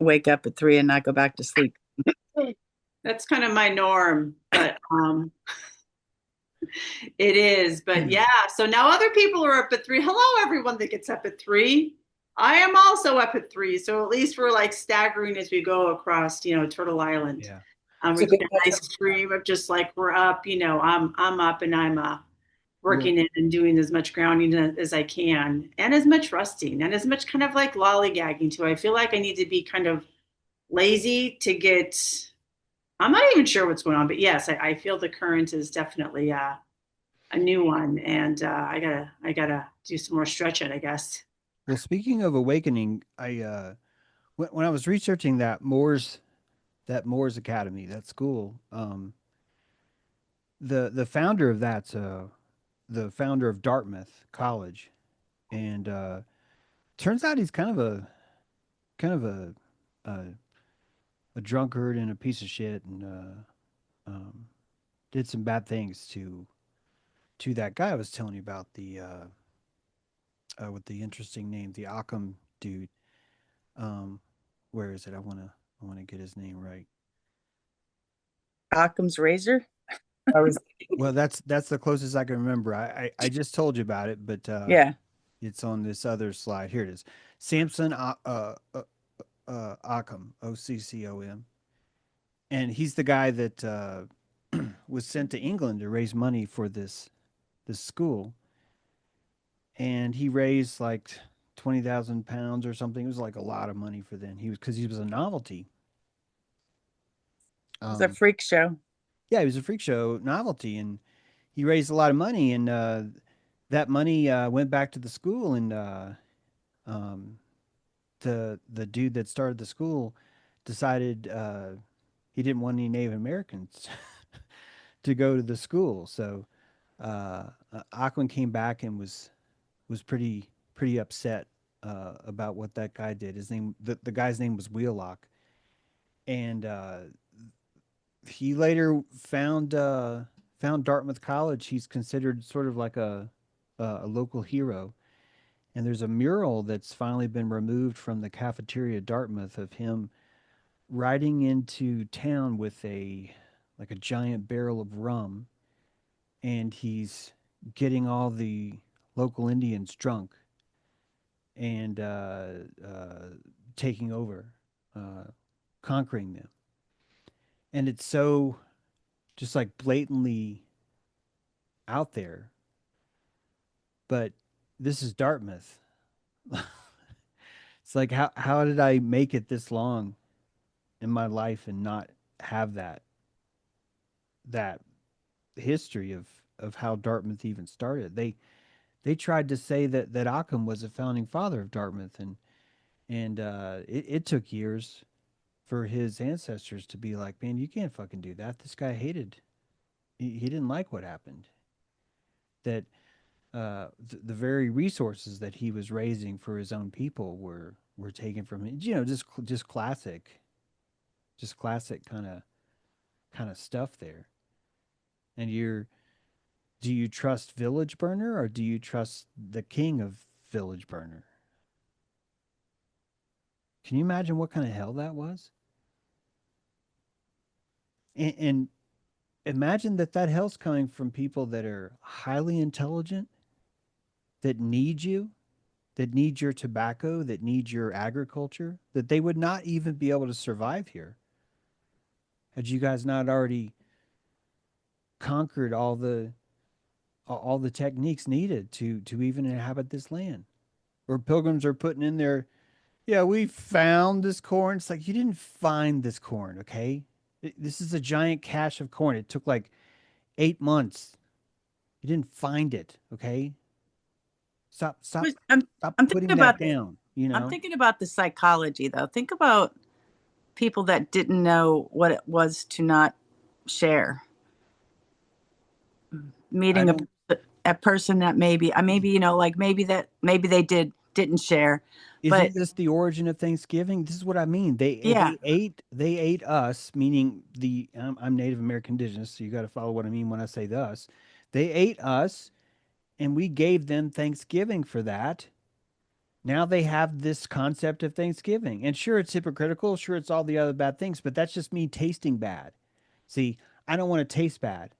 wake up at 3 and not go back to sleep. That's kind of my norm, but it is. But yeah, so now other people are up at 3. Hello, everyone that gets up at 3. I am also up at 3. So at least we're like staggering as we go across, Turtle Island. Yeah. We get a nice stream of just like we're up, I'm up and I'm working it and doing as much grounding as I can, and as much resting and as much kind of like lollygagging too. I feel like I need to be kind of lazy to get. I'm not even sure what's going on, but yes, I feel the current is definitely a new one, and I gotta do some more stretching, I guess. Well, speaking of awakening, I when I was researching that Moor's Academy, that school, the founder of that's the founder of Dartmouth College, and turns out he's kind of a drunkard and a piece of shit, and did some bad things to that guy I was telling you about, the with the interesting name, the Occom dude. Where is it? I wanna get his name right. Occam's razor. Well, that's the closest I can remember. I just told you about it, but Yeah. it's on this other slide. Here it is. Samson Occom, Occom, and he's the guy that was sent to England to raise money for this school, and he raised like 20,000 pounds or something. It was like a lot of money for then. Because he was a novelty. It's a freak show. Yeah, he was a freak show novelty, and he raised a lot of money, and that money went back to the school, and um, the dude that started the school decided he didn't want any Native Americans to go to the school, so Auckland came back and was pretty upset about what that guy did. The guy's name was Wheelock, and he later found Dartmouth College. He's considered sort of like a local hero. And there's a mural that's finally been removed from the cafeteria at Dartmouth of him riding into town with a giant barrel of rum, and he's getting all the local Indians drunk and taking over, uh, conquering them. And it's so just like blatantly out there. But this is Dartmouth. It's like how did I make it this long in my life and not have that history of how Dartmouth even started? They tried to say that Occam was a founding father of Dartmouth, and it took years for his ancestors to be like, man, you can't fucking do that. This guy hated. He didn't like what happened. That the very resources that he was raising for his own people were taken from him. Just classic kind of stuff there. And do you trust Village Burner, or do you trust the king of Village Burner? Can you imagine what kind of hell that was? And imagine that hell's coming from people that are highly intelligent, that need you, that need your tobacco, that need your agriculture, that they would not even be able to survive here had you guys not already conquered all the techniques needed to even inhabit this land. Or pilgrims are putting in there, yeah, we found this corn. It's like, you didn't find this corn, okay? This is a giant cache of corn. It took like 8 months. You didn't find it, okay? Stop I'm putting thinking that about down, you know? I'm thinking about the psychology though. Think about people that didn't know what it was to not share. I Meeting don't a person that maybe like maybe they didn't share, but Isn't this the origin of Thanksgiving? This is what I mean. yeah, They ate us, meaning I'm Native American Indigenous, so you got to follow what I mean when I say the us. They ate us, and we gave them Thanksgiving for that. Now they have this concept of Thanksgiving. And sure, it's hypocritical. Sure, it's all the other bad things, but that's just me tasting bad. See, I don't want to taste bad.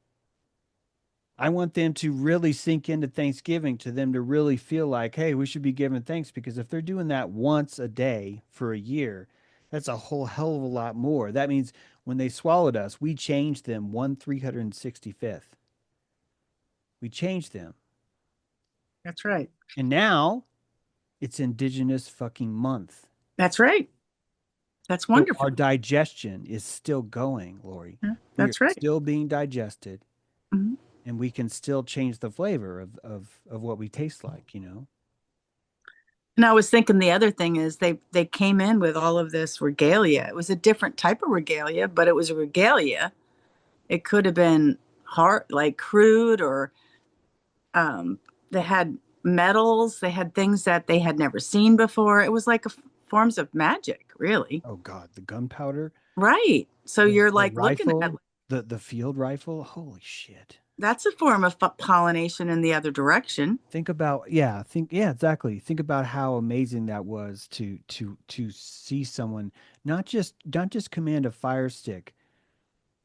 I want them to really sink into Thanksgiving, to them to really feel like, hey, we should be giving thanks, because if they're doing that once a day for a year, that's a whole hell of a lot more. That means when they swallowed us, we changed them 1/365th. We changed them. That's right. And now it's Indigenous fucking month. That's right. That's So wonderful. our digestion is still going, Lori. Yeah, that's We are right. still being digested. Mhm. And we can still change the flavor of what we taste like, you know? And I was thinking the other thing is they came in with all of this regalia. It was a different type of regalia, but it was a regalia. It could have been hard, like crude, or they had metals. They had things that they had never seen before. It was like forms of magic, really. Oh God, the gunpowder, Right. So the you're like looking at rifle, the field rifle. Holy shit. that's a form of pollination in the other direction. Think about, yeah, exactly. Think about how amazing that was to see someone not just command a fire stick,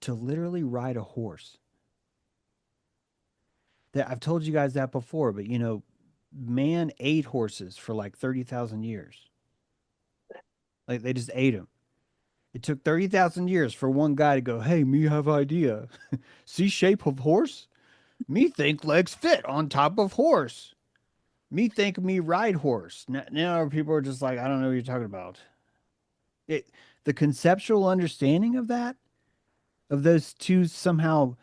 to literally ride a horse. That I've told you guys that before, but you know, man ate horses for like 30,000 years. Like they just ate them. It took 30,000 years for one guy to go, "Hey, me have idea. See shape of horse? Me think legs fit on top of horse. Me think me ride horse." Now people are just like, I don't know what you're talking about. The conceptual understanding of that, of those two somehow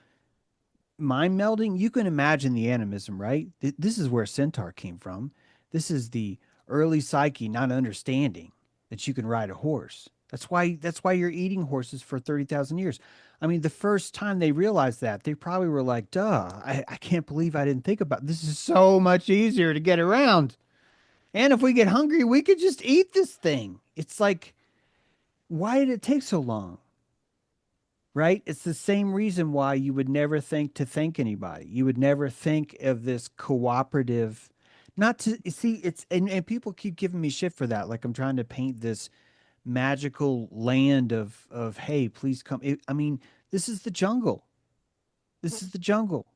mind melding, you can imagine the animism, right? This is where centaur came from. This is the early psyche not understanding that you can ride a horse. That's why you're eating horses for 30,000 years. I mean, the first time they realized that, they probably were like, duh, I can't believe I didn't think about this. Is so much easier to get around. And if we get hungry, we could just eat this thing. It's like, why did it take so long? Right? It's the same reason why you would never think to thank anybody. You would never think of this cooperative, not to see it's, and people keep giving me shit for that. Like I'm trying to paint this magical land of hey, please come. I mean, this is the jungle. This is the jungle.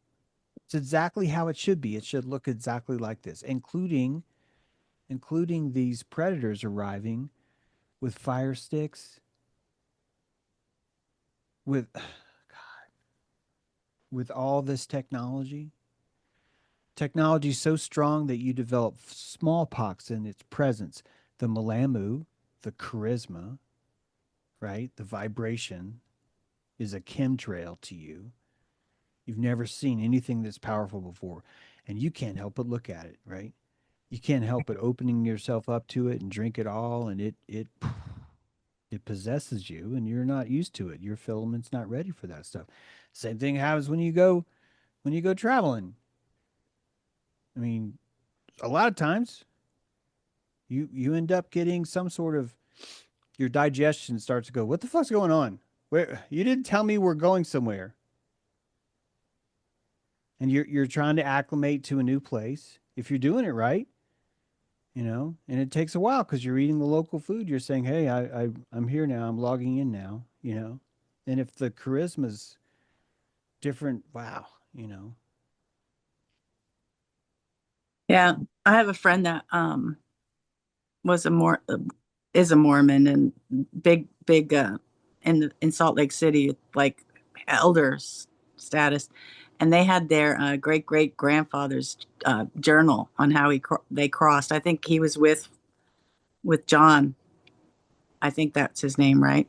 It's exactly how it should be. It should look exactly like this, including these predators arriving with fire sticks, with with all this technology. Technology so strong that you develop smallpox in its presence. The malamu, the charisma, right? The vibration is a chemtrail to you. You've never seen anything this powerful before, and you can't help but look at it, right? You can't help but opening yourself up to it and drink it all, and it possesses you, and you're not used to it. Your filament's not ready for that stuff. Same thing happens when you go traveling. I mean, a lot of times you end up getting some sort of, your digestion starts to go, what the fuck's going on? Where you didn't tell me we're going somewhere. And you're trying to acclimate to a new place. If you're doing it right, you know, and it takes a while because you're eating the local food. You're saying, hey, I'm here now. I'm logging in now, you know. And if the charisma's different, wow, you know. Yeah, I have a friend that was is a Mormon, and big in Salt Lake City, like elders status, and they had their great grandfather's journal on how they crossed. I think he was with John. I think that's his name, right?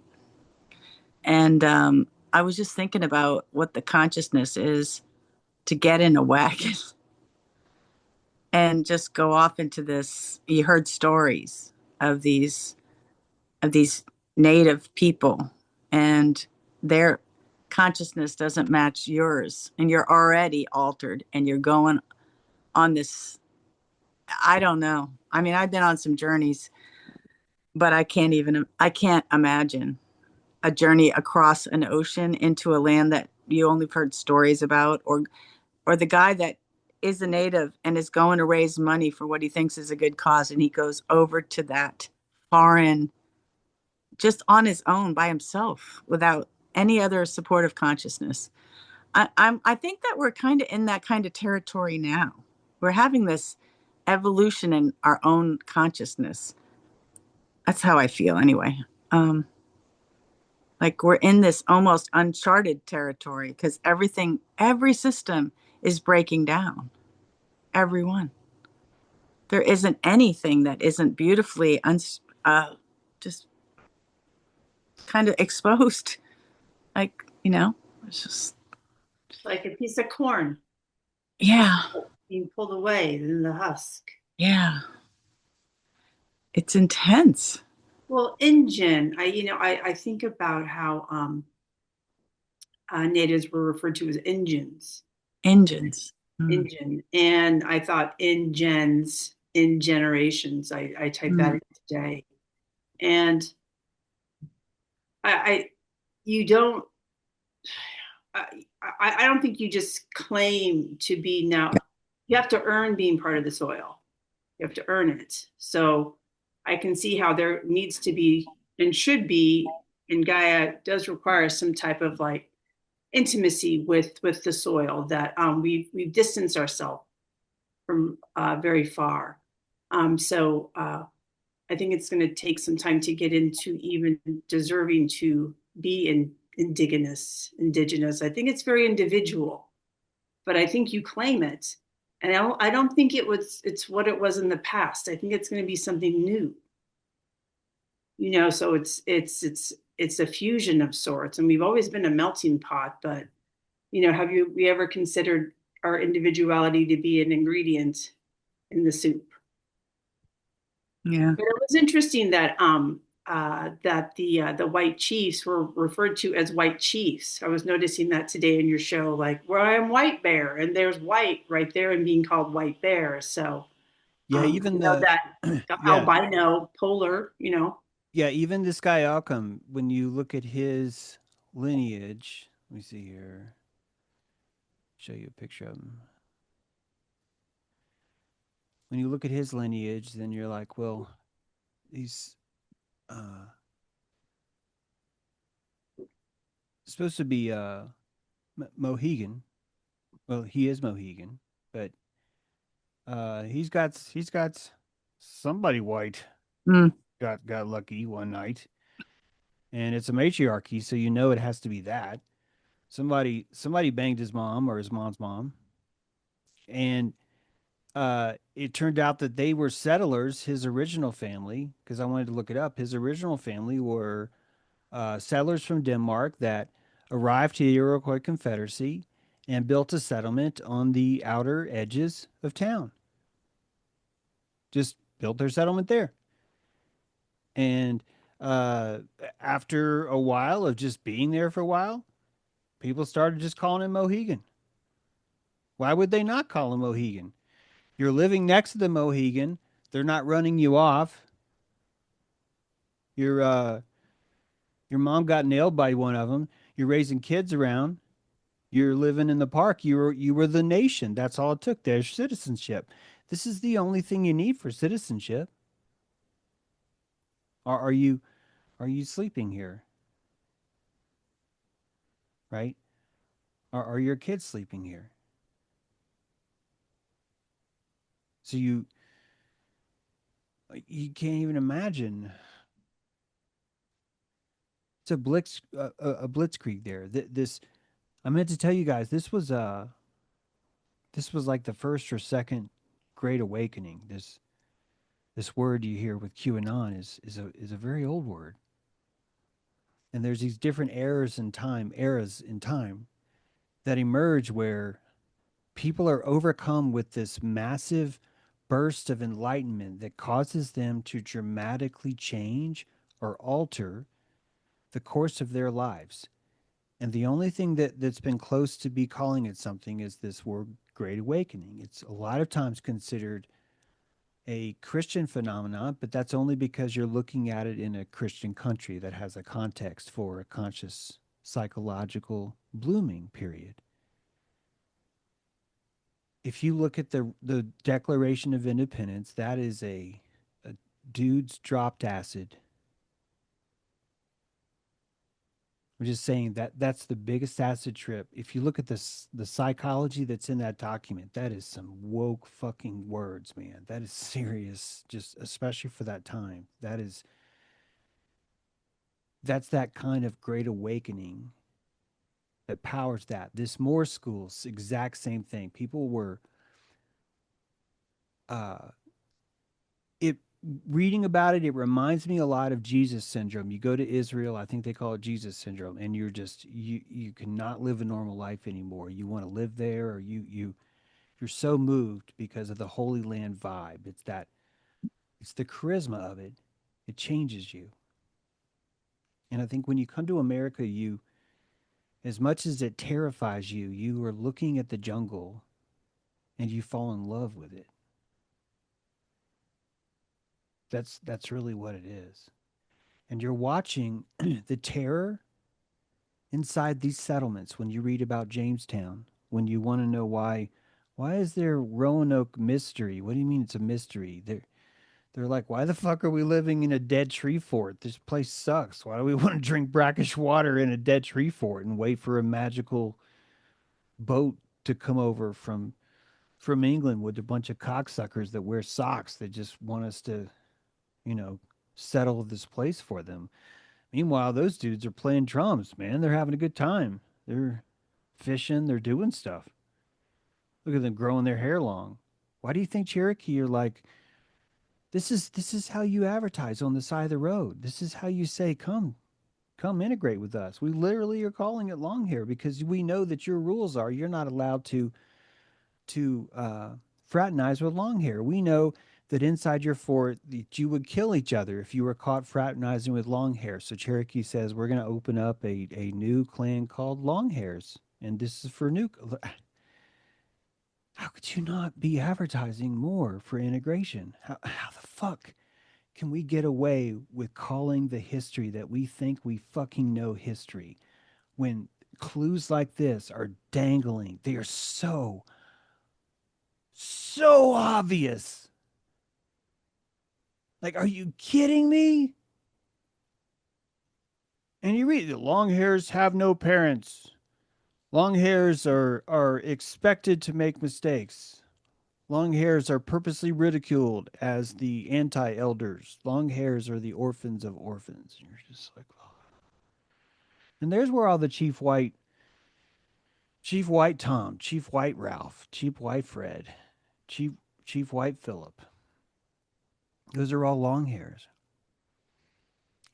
And I was just thinking about what the consciousness is to get in a wagon and just go off into this. You heard stories of these native people, and their consciousness doesn't match yours, and you're already altered, and you're going on this. I don't know. I mean, I've been on some journeys, but I can't imagine a journey across an ocean into a land that you only heard stories about, or the guy that is a native and is going to raise money for what he thinks is a good cause, and he goes over to that foreign, just on his own by himself without any other supportive consciousness. I think that we're kind of in that kind of territory now. We're having this evolution in our own consciousness. That's how I feel anyway. Like we're in this almost uncharted territory because every system is breaking down. Everyone. There isn't anything that isn't beautifully just kind of exposed. Like, it's just, Like a piece of corn yeah, being pulled away in the husk. yeah. It's intense. Well, InGen, I think about how natives were referred to as Injuns. Engines. Mm. InGen. And I thought InGens, in generations. I typed that in today. And you don't, I don't think you just claim to be now. You have to earn being part of the soil. You have to earn it. So I can see how there needs to be and should be, and Gaia does require some type of like intimacy with the soil that we've distanced ourselves from very far. So I think it's going to take some time to get into even deserving to be indigenous. I think it's very individual, but I think you claim it. And I don't think it's what it was in the past. I think it's going to be something new. So it's a fusion of sorts, and we've always been a melting pot, but have we ever considered our individuality to be an ingredient in the soup? Yeah. But it was interesting that that the white chiefs were referred to as white chiefs. I was noticing that today in your show, like, where I am white bear, and there's white right there and being called white bear. So Yeah, even that albino polar, Yeah, even this guy Occom, when you look at his lineage, let me see here. Show you a picture of him. When you look at his lineage, then you're like, well, he's supposed to be Mohegan. Well, he is Mohegan, but he's got somebody white Mm. got lucky one night, and it's a matriarchy, so you know it has to be that somebody banged his mom or his mom's mom, and it turned out that they were settlers. His original family, because I wanted to look it up, his original family were settlers from Denmark that arrived to the Iroquois Confederacy and built a settlement on the outer edges of town. Just built their settlement there. And after a while of just being there for a while, people started just calling him Mohegan. Why would they not call him Mohegan? You're living next to the Mohegan. They're not running you off. Your mom got nailed by one of them. You're raising kids around. You're living in the park. You were the nation. That's all it took. There's citizenship. This is the only thing you need for citizenship. Are you sleeping here? Right? Are your kids sleeping here? So you can't even imagine. It's a blitzkrieg there. This I meant to tell you guys. This was like the first or second Great Awakening. This word you hear with QAnon is a very old word. And there's these different eras in time that emerge where people are overcome with this massive burst of enlightenment that causes them to dramatically change or alter the course of their lives. And the only thing that's been close to be calling it something is this word Great Awakening. It's a lot of times considered a Christian phenomenon, but that's only because you're looking at it in a Christian country that has a context for a conscious psychological blooming period. if you look at the Declaration of Independence, that is a dude's dropped acid. I'm just saying that's the biggest acid trip. If you look at the psychology that's in that document, that is some woke fucking words, man. That is serious, just especially for that time. That's that kind of great awakening that powers that. This Moor school's exact same thing. People were it reading about it, it reminds me a lot of Jesus syndrome. You go to Israel, I think they call it Jesus syndrome, and you're just you cannot live a normal life anymore. You want to live there, or you're so moved because of the Holy Land vibe. It's the charisma of it. It changes you. And I think when you come to America, you, as much as it terrifies you, you are looking at the jungle and you fall in love with it. That's really what it is. And you're watching the terror inside these settlements when you read about Jamestown, when you want to know why is there Roanoke mystery? What do you mean it's a mystery? They're like, why the fuck are we living in a dead tree fort? This place sucks. Why do we want to drink brackish water in a dead tree fort and wait for a magical boat to come over from England with a bunch of cocksuckers that wear socks that just want us to, you know, settle this place for them? Meanwhile, those dudes are playing drums, man. They're having a good time. They're fishing, they're doing stuff. Look at them growing their hair long. Why do you think Cherokee are like, this is how you advertise on the side of the road. This is how you say, come integrate with us. We literally are calling it long hair because we know that your rules are you're not allowed to fraternize with long hair. We know that inside your fort that you would kill each other if you were caught fraternizing with long hair. So Cherokee says we're going to open up a new clan called Long Hairs, and this is for new. How could you not be advertising more for integration? How the fuck can we get away with calling the history that we think we fucking know history when clues like this are dangling? They are so obvious. Like, are you kidding me? And you read, long hairs have no parents. Long hairs are expected to make mistakes. Long hairs are purposely ridiculed as the anti-elders. Long hairs are the orphans of orphans. And you're just like, oh. And there's where all the Chief White Tom, Chief White Ralph, Chief White Fred, Chief White Philip. Those are all long hairs.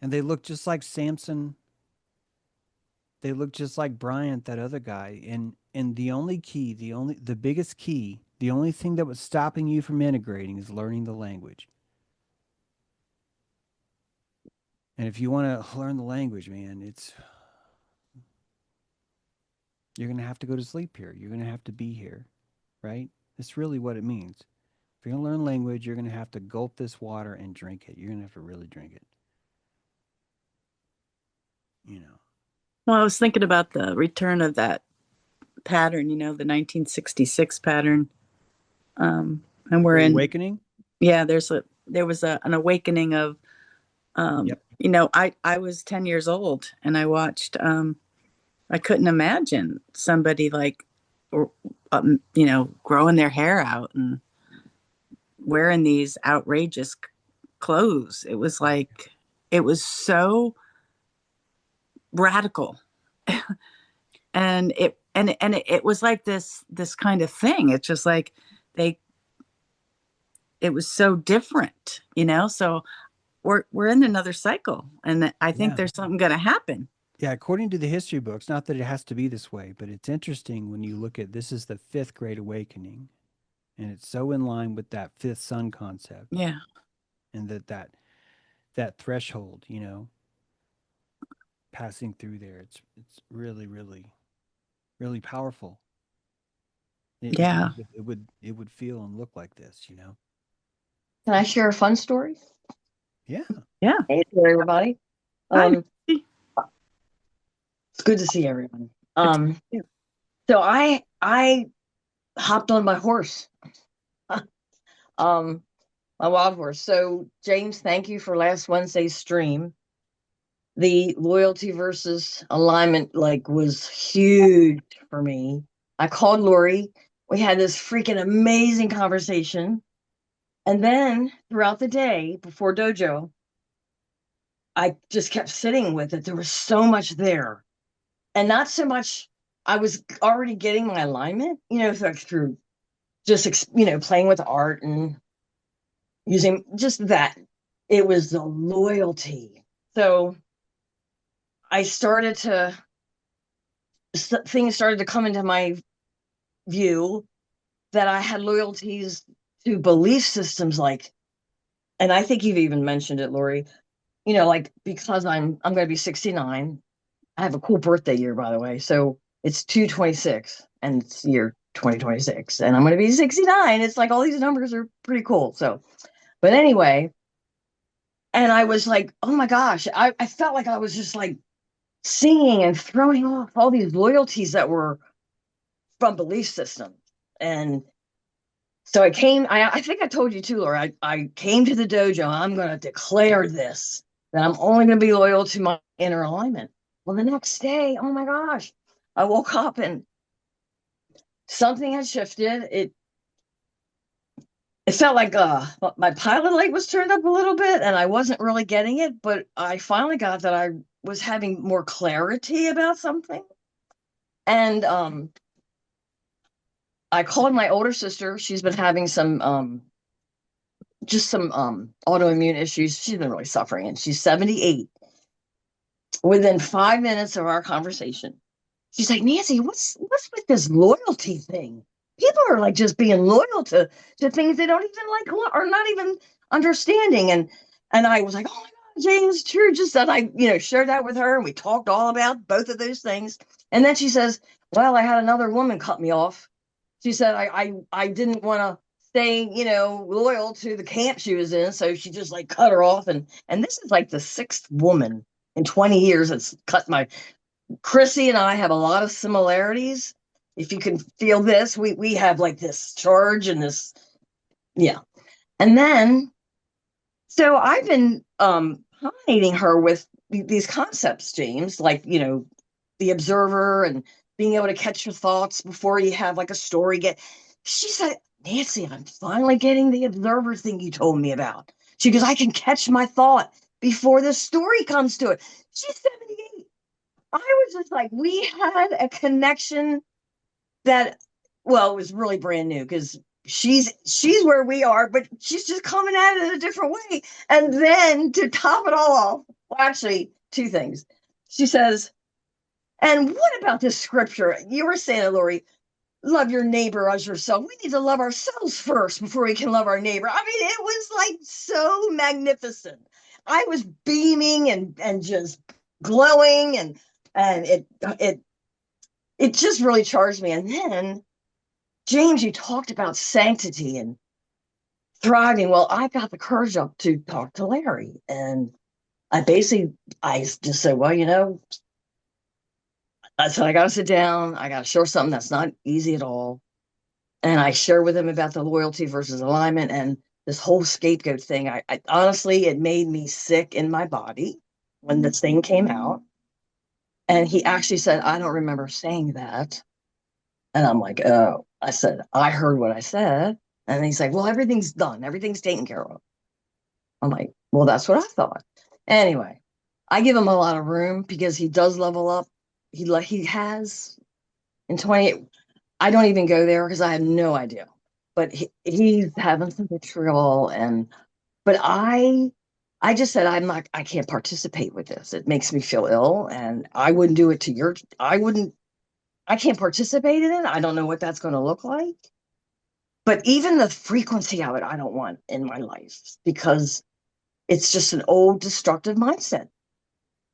And they look just like Samson. They look just like Bryant, that other guy. And the biggest key, the only thing that was stopping you from integrating is learning the language. And if you want to learn the language, man, you're going to have to go to sleep here. You're going to have to be here, right? That's really what it means. If you're going to learn language, you're going to have to gulp this water and drink it. You're going to have to really drink it. You know. Well, I was thinking about the return of that pattern, the 1966 pattern. And we're in awakening. Yeah, there was an awakening of, Yep. I was 10 years old and I watched, I couldn't imagine somebody like, growing their hair out and wearing these outrageous clothes. It was like, it was so radical. And it was like this kind of thing. It's just like it was so different, so we're in another cycle, and I think there's something going to happen. Yeah, according to the history books, not that it has to be this way, but it's interesting when you look at this is the fifth great awakening, and it's so in line with that fifth sun concept. Yeah. And that threshold, passing through there, it's really, really, really powerful. It would feel and look like this, Can I share a fun story? Yeah. Hey there, everybody. It's good to see everyone. So I hopped on my horse, my wild horse. So James, thank you for last Wednesday's stream. The loyalty versus alignment was huge for me. I called Lori. We had this freaking amazing conversation. And then throughout the day before dojo, I just kept sitting with it. There was so much there. And not so much, I was already getting my alignment, through just, playing with art and using just that. It was the loyalty. So things started to come into my view that I had loyalties to belief systems and I think you've even mentioned it, Lori, because I'm going to be 69. I have a cool birthday year, by the way. So it's 2/26 and it's year 2026 and I'm going to be 69. It's like all these numbers are pretty cool. So, but anyway, and I was like, oh my gosh, I felt like I was just singing and throwing off all these loyalties that were from belief systems. And so I think I told you too, Laura, I came to the dojo. I'm going to declare this, that I'm only going to be loyal to my inner alignment. Well, the next day, oh my gosh, I woke up and something had shifted. It felt like my pilot light was turned up a little bit and I wasn't really getting it, but I finally got that I was having more clarity about something. And I called my older sister. She's been having some autoimmune issues. She's been really suffering, and she's 78. Within 5 minutes of our conversation, she's like, Nancy, what's with this loyalty thing? People are just being loyal to things they don't even or not even understanding. And I was like, oh my God, James, true. Just that I, shared that with her, and we talked all about both of those things. And then she says, well, I had another woman cut me off. She said, I didn't want to stay, loyal to the camp she was in. So she just cut her off. And this is the sixth woman in 20 years that's cut my. Chrissy and I have a lot of similarities. If you can feel this, we have this charge and this, yeah. And then, so I've been pollinating her with these concepts, James, the observer and being able to catch your thoughts before you have a story she said, Nancy, I'm finally getting the observer thing you told me about. She goes, I can catch my thought before the story comes to it. She's 78. I was just we had a connection that, well, it was really brand new because she's where we are, but she's just coming at it in a different way. And then to top it all off, well, actually, two things. She says, and what about this scripture? You were saying, Lori, love your neighbor as yourself. We need to love ourselves first before we can love our neighbor. I mean, it was so magnificent. I was beaming and just glowing, and it just really charged me. And then, James, you talked about sanctity and thriving. Well, I got the courage up to talk to Larry, and I just said, well, I said, I got to sit down. I got to show something that's not easy at all. And I share with him about the loyalty versus alignment and this whole scapegoat thing. I honestly, it made me sick in my body when this thing came out. And he actually said, I don't remember saying that. And I'm like, oh, I said, I heard what I said. And he's like, well, everything's done. Everything's taken care of. I'm like, well, that's what I thought. Anyway, I give him a lot of room because he does level up. He has in 20. I don't even go there because I have no idea. But he's having some vitriol, but I just said I can't participate with this. It makes me feel ill, and I wouldn't do it to I can't participate in it. I don't know what that's going to look like. But even the frequency of it, I don't want in my life because it's just an old destructive mindset.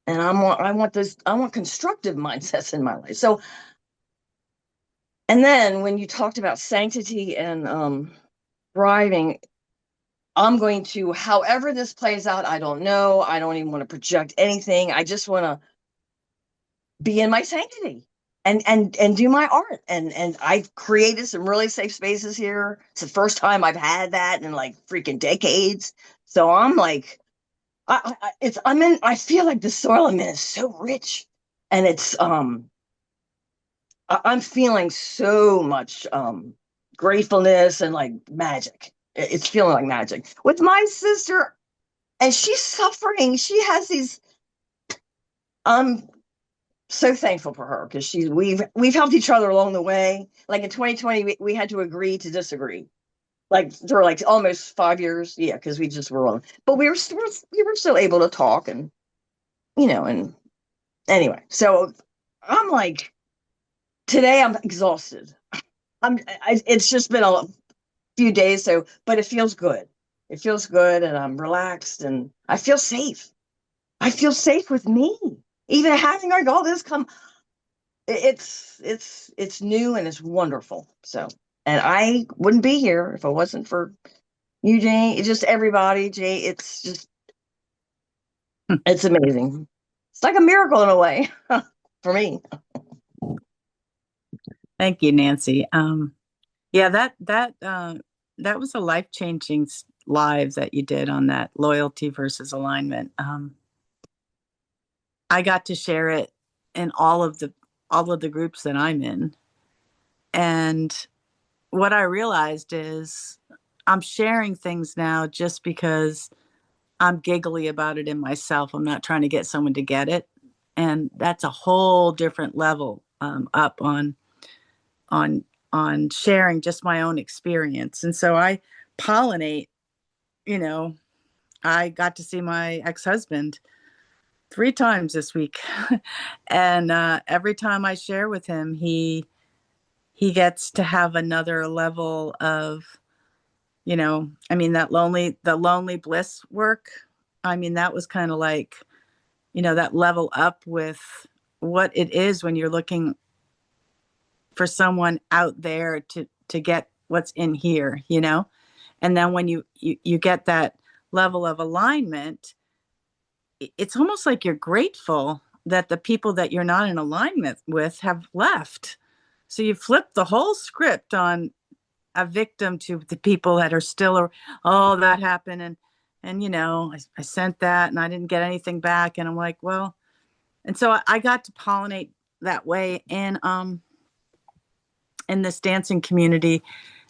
And I want constructive mindsets in my life. So, and then when you talked about sanctity and thriving, I'm going to, however this plays out, I don't know. I don't even want to project anything. I just want to be in my sanctity. and do my art. And I've created some really safe spaces here. It's the first time I've had that in like freaking decades. So I'm like, I feel like the soil I'm in is so rich, and it's I'm feeling so much gratefulness and like magic. It's feeling like magic with my sister, and she's suffering. She has these. I'm so thankful for her because we've helped each other along the way. Like in 2020, we had to agree to disagree. Like for like almost 5 years, yeah, because we just were wrong. But we were still able to talk, and and anyway. So I'm like, today I'm exhausted. It's just been a few days, so but it feels good. It feels good, and I'm relaxed, and I feel safe. I feel safe with me. Even having like all this come, it's new and it's wonderful. So, and I wouldn't be here if it wasn't for you, Jane. It's just everybody, Jay. It's just it's amazing. It's like a miracle in a way for me. Thank you, Nancy. Yeah, that was a life-changing live that you did on that loyalty versus alignment. I got to share it in all of the groups that I'm in. And what I realized is I'm sharing things now just because I'm giggly about it in myself. I'm not trying to get someone to get it. And that's a whole different level up on on sharing just my own experience. And so I pollinate, you know, I got to see my ex-husband 3 times this week. And every time I share with him, he gets to have another level of, I mean, the lonely bliss work. I mean, that was kind of like, that level up with what it is when you're looking for someone out there to get what's in here, and then when you get that level of alignment, it's almost like you're grateful that the people that you're not in alignment with have left. So you flip the whole script on a victim to the people that are still, oh, that happened. And I sent that and I didn't get anything back. And I'm like, well, and so I got to pollinate that way in this dancing community.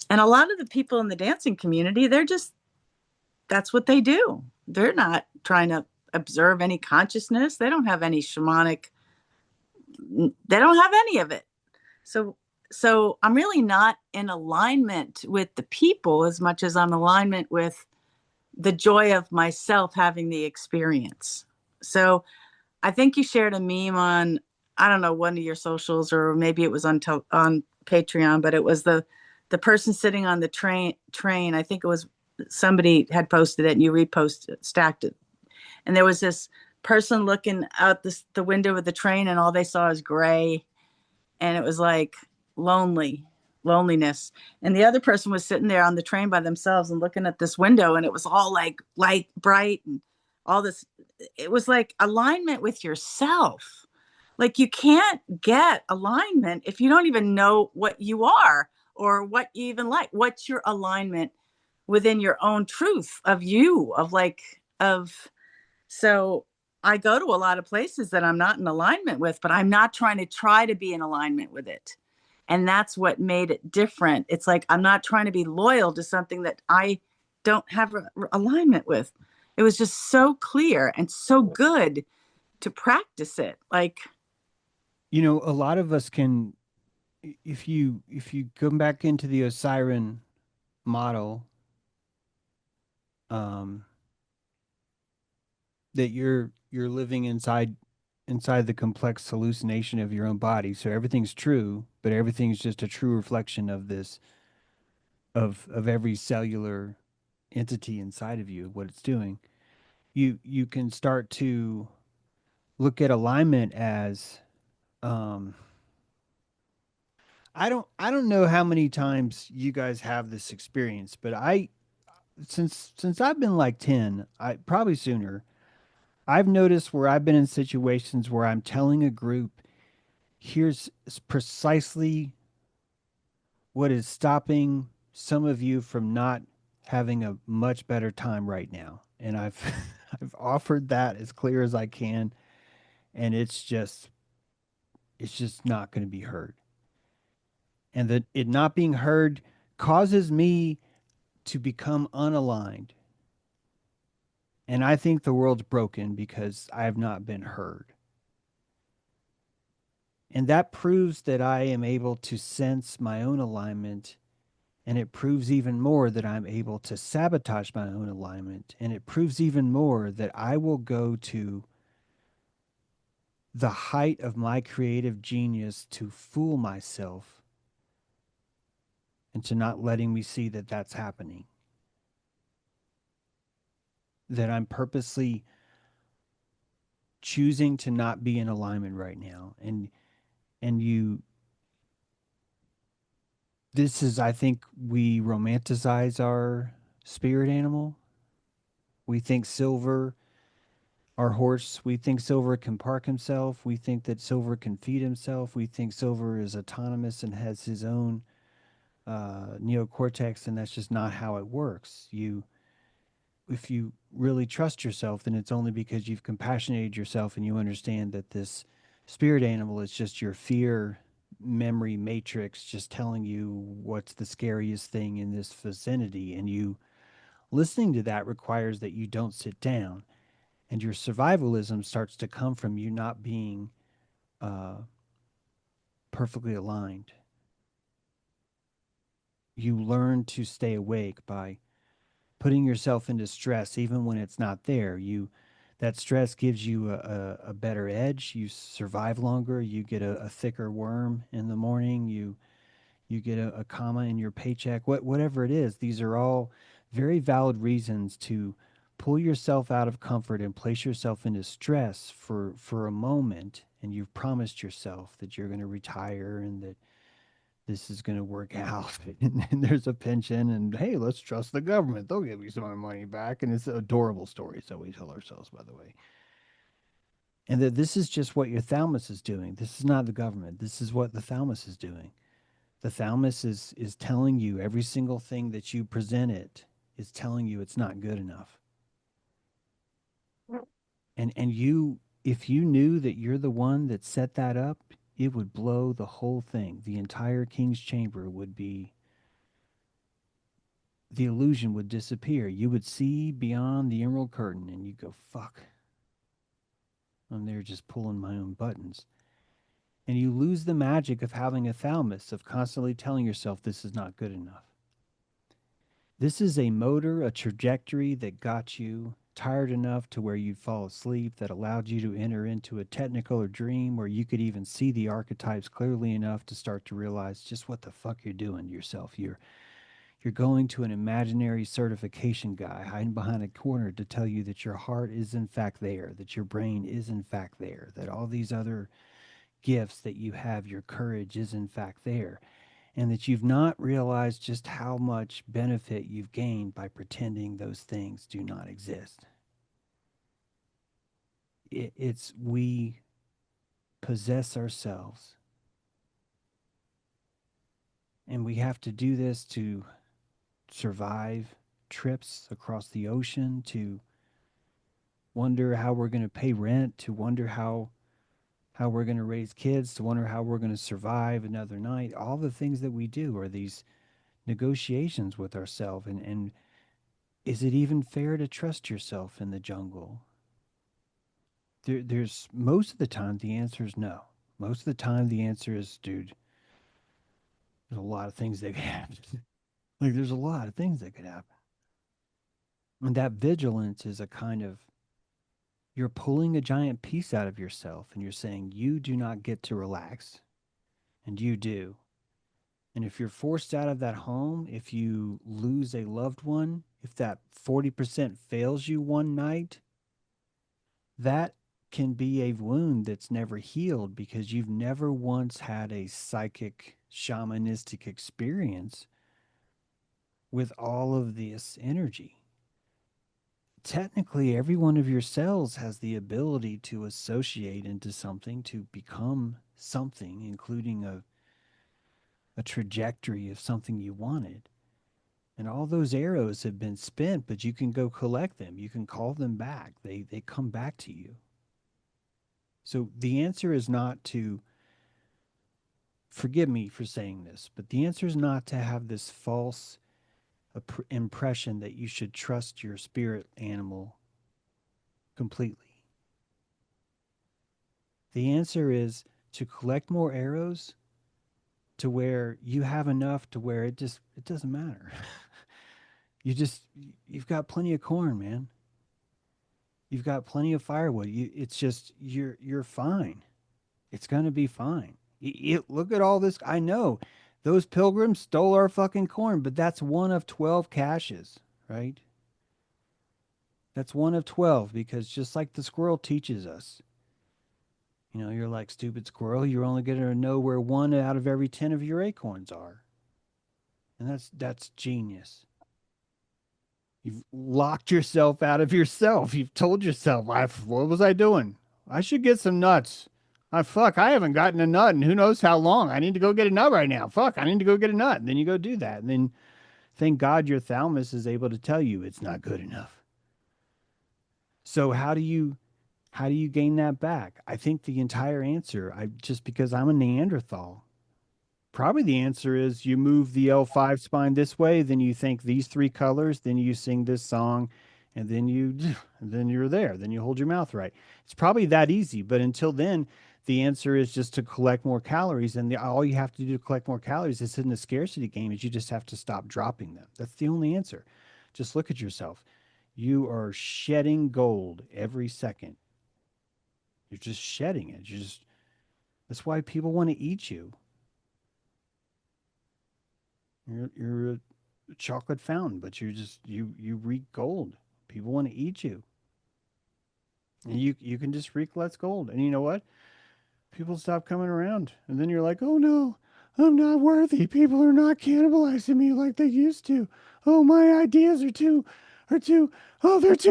And a lot of the people in the dancing community, that's what they do. They're not trying to observe any consciousness. They don't have any shamanic, they don't have any of it. So I'm really not in alignment with the people as much as I'm in alignment with the joy of myself having the experience. So I think you shared a meme on, I don't know, one of your socials, or maybe it was on Patreon, but it was the person sitting on the train. I think it was somebody had posted it and you stacked it. And there was this person looking out the window of the train and all they saw is gray. And it was like loneliness. And the other person was sitting there on the train by themselves and looking at this window, and it was all like light, bright, and all this. It was like alignment with yourself. Like you can't get alignment if you don't even know what you are or what you even like. What's your alignment within your own truth of you, so I go to a lot of places that I'm not in alignment with, but I'm not trying to be in alignment with it. And that's what made it different. It's like, I'm not trying to be loyal to something that I don't have alignment with. It was just so clear and so good to practice it. Like, a lot of us can, if you come back into the Osiris model, that you're living inside the complex hallucination of your own body. So everything's true, but everything's just a true reflection of this, of every cellular entity inside of you, what it's doing. You can start to look at alignment as, I don't know how many times you guys have this experience, but since I've been like 10, I probably sooner, I've noticed where I've been in situations where I'm telling a group Here's precisely what is stopping some of you from not having a much better time right now. And I've I've offered that as clear as I can, and it's just not going to be heard. And that it not being heard causes me to become unaligned. And I think the world's broken because I have not been heard. And that proves that I am able to sense my own alignment. And it proves even more that I'm able to sabotage my own alignment. And it proves even more that I will go to the height of my creative genius to fool myself into not letting me see that that's happening. That I'm purposely choosing to not be in alignment right now. And you, this is, I think we romanticize our spirit animal. We think Silver, our horse, we think Silver can park himself. We think that Silver can feed himself. We think Silver is autonomous and has his own neocortex, and that's just not how it works. If you really trust yourself, then it's only because you've compassionated yourself and you understand that this spirit animal is just your fear memory matrix, just telling you what's the scariest thing in this vicinity. And you listening to that requires that you don't sit down, and your survivalism starts to come from you not being uh, perfectly aligned. You learn to stay awake by putting yourself into stress even when it's not there. That stress gives you a better edge. You survive longer. You get a thicker worm in the morning. You get a comma in your paycheck. Whatever it is, these are all very valid reasons to pull yourself out of comfort and place yourself into stress for a moment. And you've promised yourself that you're going to retire and that this is going to work out, and there's a pension, and hey, let's trust the government, they'll give you some of the money back. And it's adorable stories that we tell ourselves, by the way. And that this is just what your thalamus is doing. This is not the government. This is what the thalamus is doing. The thalamus is telling you every single thing that you present it is telling you it's not good enough. And you, if you knew that you're the one that set that up, it would blow the whole thing. The entire king's chamber would be, the illusion would disappear. You would see beyond the emerald curtain and you go, fuck, I'm there just pulling my own buttons. And you lose the magic of having a thalamus, of constantly telling yourself this is not good enough. This is a motor, a trajectory that got you tired enough to where you'd fall asleep, that allowed you to enter into a technicolor dream where you could even see the archetypes clearly enough to start to realize just what the fuck you're doing to yourself. You're going to an imaginary certification guy hiding behind a corner to tell you that your heart is in fact there, that your brain is in fact there, that all these other gifts that you have, your courage is in fact there, and that you've not realized just how much benefit you've gained by pretending those things do not exist. It's we possess ourselves, and we have to do this to survive trips across the ocean, to wonder how we're going to pay rent, to wonder how we're going to raise kids, to wonder how we're going to survive another night. All the things that we do are these negotiations with ourselves. And is it even fair to trust yourself in the jungle? There's most of the time the answer is no. Most of the time the answer is, dude, there's a lot of things that could happen. Like, there's a lot of things that could happen. And that vigilance is a kind of, you're pulling a giant piece out of yourself and you're saying, you do not get to relax. And you do. And if you're forced out of that home, if you lose a loved one, if that 40% fails you one night, that can be a wound that's never healed because you've never once had a psychic shamanistic experience with all of this energy. Technically, every one of your cells has the ability to associate into something, to become something, including a trajectory of something you wanted. And all those arrows have been spent, but you can go collect them. You can call them back. They come back to you. So the answer is not to, forgive me for saying this, but the answer is not to have this false impression that you should trust your spirit animal completely. The answer is to collect more arrows to where you have enough to where it doesn't matter. You've got plenty of corn, man. You've got plenty of firewood. It's just you're fine. It's gonna be fine. Look at all this. I know those pilgrims stole our fucking corn, but that's one of 12 caches, right? That's one of 12, because just like the squirrel teaches us, you're like, stupid squirrel, you're only going to know where 1 out of every 10 of your acorns are. And that's genius. You've locked yourself out of yourself. You've told yourself, what was I doing? I should get some nuts. I haven't gotten a nut in who knows how long. I need to go get a nut right now. I need to go get a nut. And then you go do that. And then thank God your thalamus is able to tell you it's not good enough. So how do you gain that back? I think the entire answer, just because I'm a Neanderthal, probably the answer is you move the L5 spine this way, then you think these 3 colors, then you sing this song, and then you're there. Then you hold your mouth right. It's probably that easy, but until then, the answer is just to collect more calories, and all you have to do to collect more calories is in the scarcity game is you just have to stop dropping them. That's the only answer. Just look at yourself. You are shedding gold every second. You're just shedding it. That's why people want to eat you. You're a chocolate fountain, but you reek gold. People want to eat you. And you can just reek less gold. And you know what? People stop coming around. And then you're like, oh no, I'm not worthy. People are not cannibalizing me like they used to. Oh, my ideas they're too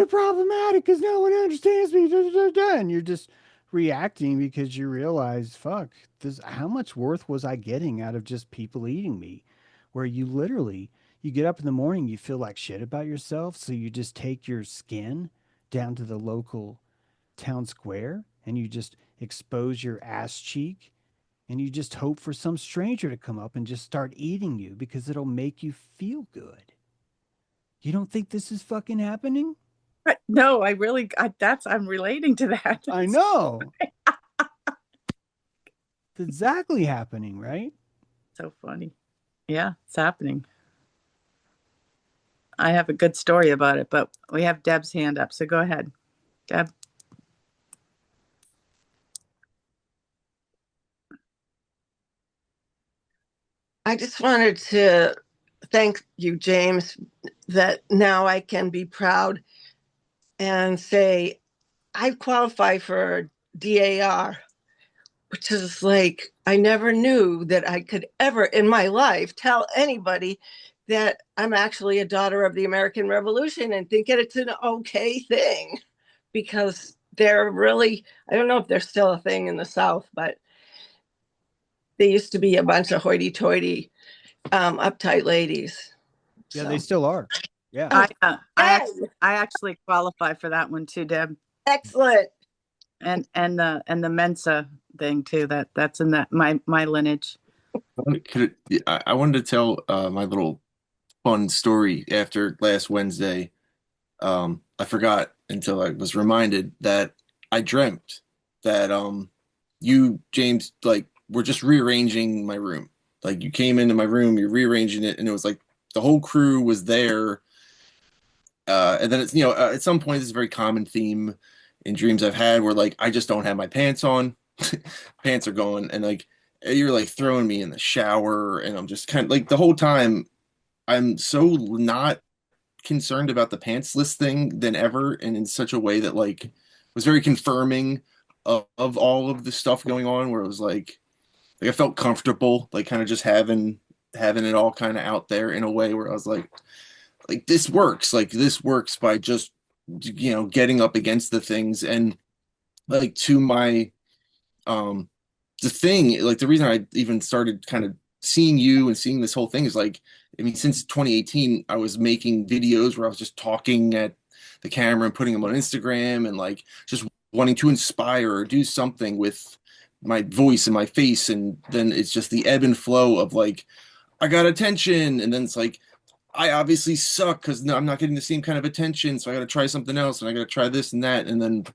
problematic because no one understands me. And you're just reacting because you realize, how much worth was I getting out of just people eating me? Where you get up in the morning, you feel like shit about yourself. So you just take your skin down to the local town square and you just expose your ass cheek and you just hope for some stranger to come up and just start eating you because it'll make you feel good. You don't think this is fucking happening? No, I'm relating to that. I know. It's exactly happening, right? So funny. Yeah, it's happening. I have a good story about it, but we have Deb's hand up, so go ahead, Deb. I just wanted to thank you, James, that now I can be proud and say I qualify for DAR, which is like, I never knew that I could ever in my life tell anybody that I'm actually a daughter of the American Revolution and think it's an okay thing, because they're really, I don't know if they're still a thing in the South, but they used to be a bunch of hoity-toity, uptight ladies. Yeah, they still are. Yeah. I actually qualify for that one too, Deb. Excellent. And the Mensa thing too. That's in that my lineage. I wanted to tell my little fun story after last Wednesday. I forgot until I was reminded that I dreamt that you, James, like, were just rearranging my room. Like, you came into my room, you're rearranging it, and it was like the whole crew was there. And then it's, at some point, this is a very common theme in dreams I've had where, like, I just don't have my pants on. Pants are gone, and like you're like throwing me in the shower, and I'm just kind of like, the whole time I'm so not concerned about the pantsless thing than ever, and in such a way that like was very confirming of all of the stuff going on, where it was like I felt comfortable, like kind of just having it all kind of out there in a way where I was like this works by just getting up against the things. And like to my the thing, like the reason I even started kind of seeing you and seeing this whole thing is like, I mean, since 2018, I was making videos where I was just talking at the camera and putting them on Instagram and like just wanting to inspire or do something with my voice and my face. And then it's just the ebb and flow of like, I got attention. And then it's like, I obviously suck because no, I'm not getting the same kind of attention. So I got to try something else and I got to try this and that. And then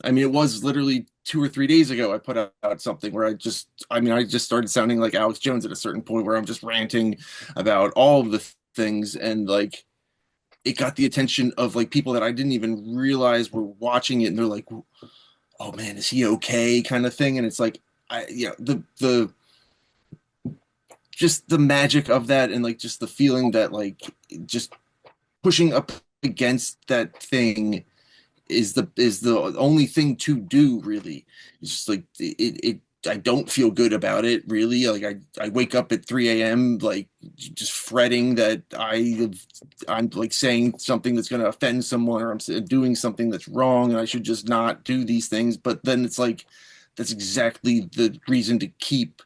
I mean, it was literally 2 or 3 days ago I put out something where I just started sounding like Alex Jones at a certain point where I'm just ranting about all of the things and like it got the attention of like people that I didn't even realize were watching it and they're like, "Oh man, is he okay?" kind of thing. And it's like, the just the magic of that and like just the feeling that like just pushing up against that thing is the only thing to do really. It's just like it I don't feel good about it really. Like I wake up at 3 a.m. like just fretting that I'm like saying something that's going to offend someone or I'm doing something that's wrong and I should just not do these things. But then it's like that's exactly the reason to keep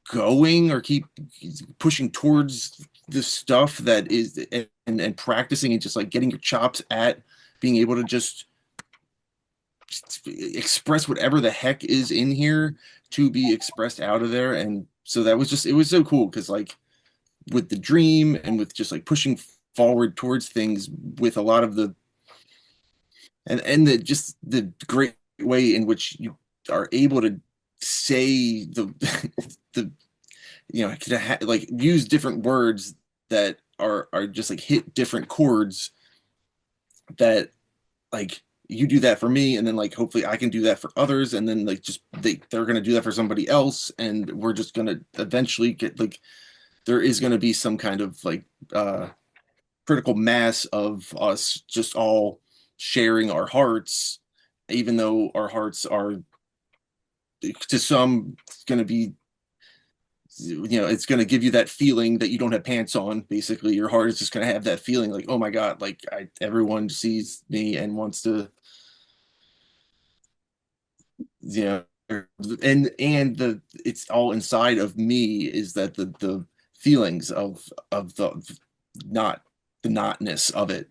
going or keep pushing towards the stuff that is and practicing and just like getting your chops at being able to just express whatever the heck is in here to be expressed out of there. And so that was just it was so cool because like with the dream and with just like pushing forward towards things with a lot of the and the just the great way in which you are able to say the the like use different words that are just like hit different chords that like you do that for me and then like hopefully I can do that for others and then like just they're going to do that for somebody else and we're just going to eventually get like there is going to be some kind of like critical mass of us just all sharing our hearts even though our hearts are to some going to be it's going to give you that feeling that you don't have pants on. Basically, your heart is just going to have that feeling like, oh my God, like everyone sees me and wants to, you know, and the it's all inside of me is that the feelings of the not the notness of it.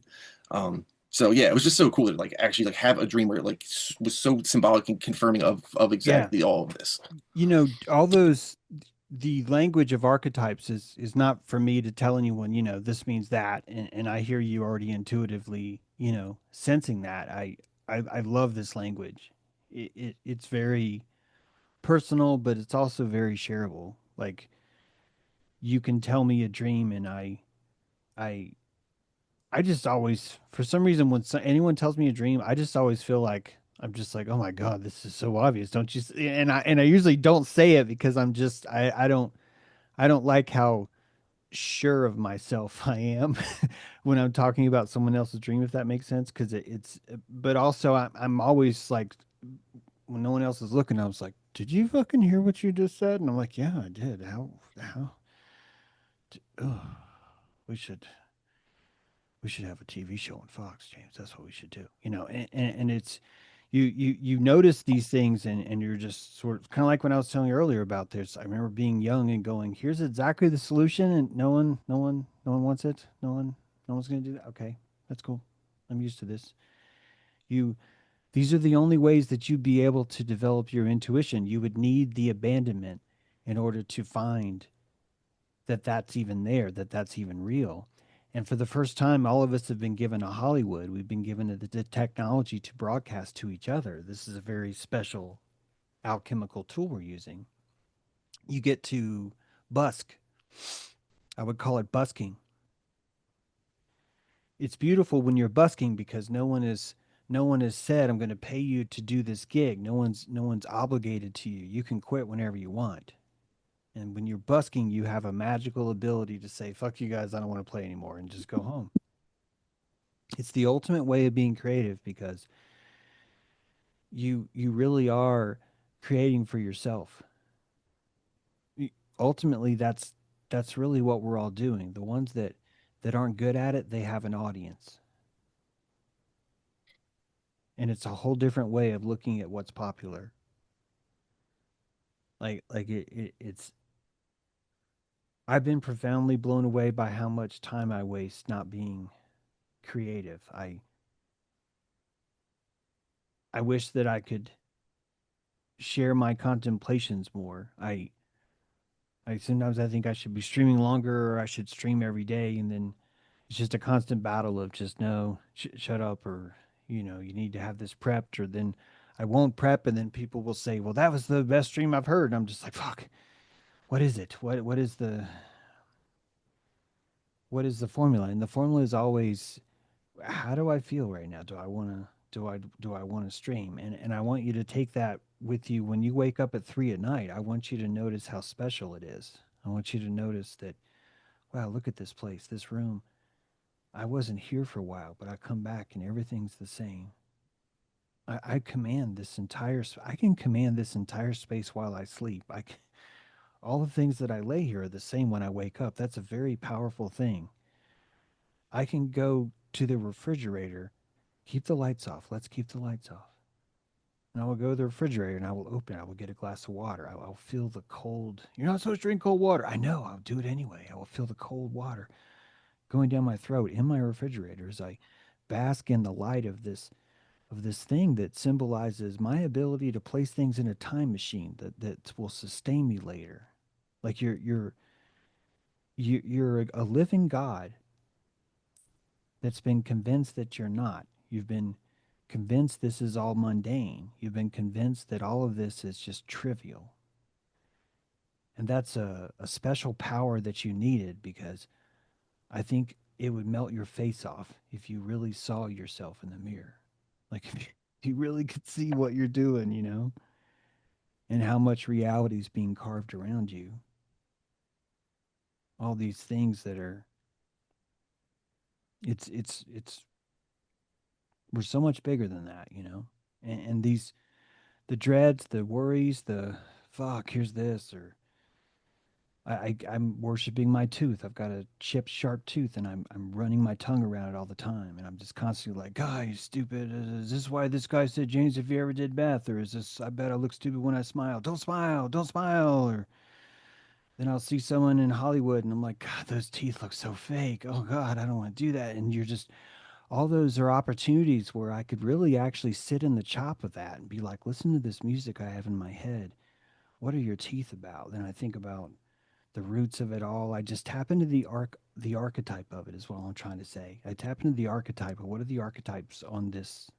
So yeah, it was just so cool to like actually like have a dream where it like was so symbolic and confirming of exactly all of this. All those the language of archetypes is not for me to tell anyone, this means that, and I hear you already intuitively, sensing that. I love this language. It's very personal, but it's also very shareable. Like you can tell me a dream, and I I just always, for some reason, when anyone tells me a dream, I just always feel like I'm just like, oh my God, this is so obvious, don't you? And I usually don't say it because I don't like how sure of myself I am when I'm talking about someone else's dream, if that makes sense. Because but also I'm always like, when no one else is looking, I was like, did you fucking hear what you just said? And I'm like, yeah, I did. How? Oh, we should we should have a TV show on Fox, James. That's what we should do. And it's you notice these things and you're just sort of kind of like when I was telling you earlier about this. I remember being young and going, here's exactly the solution and no one wants it. No one's going to do that. Okay. That's cool. I'm used to this. You These are the only ways that you'd be able to develop your intuition. You would need the abandonment in order to find that that's even there, that that's even real. And for the first time, all of us have been given a Hollywood. We've been given the technology to broadcast to each other. This is a very special alchemical tool we're using. You get to busk. I would call it busking. It's beautiful when you're busking because no one has said I'm going to pay you to do this gig. No one's obligated to you. You can quit whenever you want. And when you're busking, you have a magical ability to say, fuck you guys, I don't want to play anymore, and just go home. It's the ultimate way of being creative because you really are creating for yourself. Ultimately, that's really what we're all doing. The ones that aren't good at it, they have an audience. And it's a whole different way of looking at what's popular. It's I've been profoundly blown away by how much time I waste not being creative. I wish that I could share my contemplations more. I sometimes I think I should be streaming longer, or I should stream every day, and then it's just a constant battle of just no, shut up, or you need to have this prepped, or then I won't prep, and then people will say, "Well, that was the best stream I've heard." And I'm just like, "Fuck, what is it? What is the formula?" And the formula is always, how do I feel right now? Do I want to do I want to stream? And I want you to take that with you when you wake up at 3 at night. I want you to notice how special it is. I want you to notice that, wow, look at this place, this room. I wasn't here for a while, but I come back and everything's the same. I command this entire I can command this entire space while I sleep. All the things that I lay here are the same when I wake up. That's a very powerful thing. I can go to the refrigerator, keep the lights off. Let's keep the lights off. And I will go to the refrigerator and I will open it. I will get a glass of water. I'll feel the cold. You're not supposed to drink cold water. I know. I'll do it anyway. I will feel the cold water going down my throat in my refrigerator as I bask in the light of this thing that symbolizes my ability to place things in a time machine that will sustain me later. Like you're a living God that's been convinced that you're not. You've been convinced this is all mundane. You've been convinced that all of this is just trivial. And that's a special power that you needed, because I think it would melt your face off if you really saw yourself in the mirror. Like if you really could see what you're doing, and how much reality is being carved around you. All these things that are it's we're so much bigger than that. And these the dreads, the worries, the fuck, here's this, or I'm worshiping my tooth. I've got a chipped, sharp tooth, and I'm running my tongue around it all the time, and I'm just constantly like, "God, you stupid! Is this why this guy said, James, if you ever did meth, or is this? I bet I look stupid when I smile. Don't smile, don't smile." Or then I'll see someone in Hollywood, and I'm like, "God, those teeth look so fake. Oh God, I don't want to do that." And you're just all those are opportunities where I could really actually sit in the chop of that and be like, "Listen to this music I have in my head. What are your teeth about?" Then I think about the roots of it all. I just tap into the archetype of it is what I'm trying to say. I tap into the archetype of what are the archetypes on this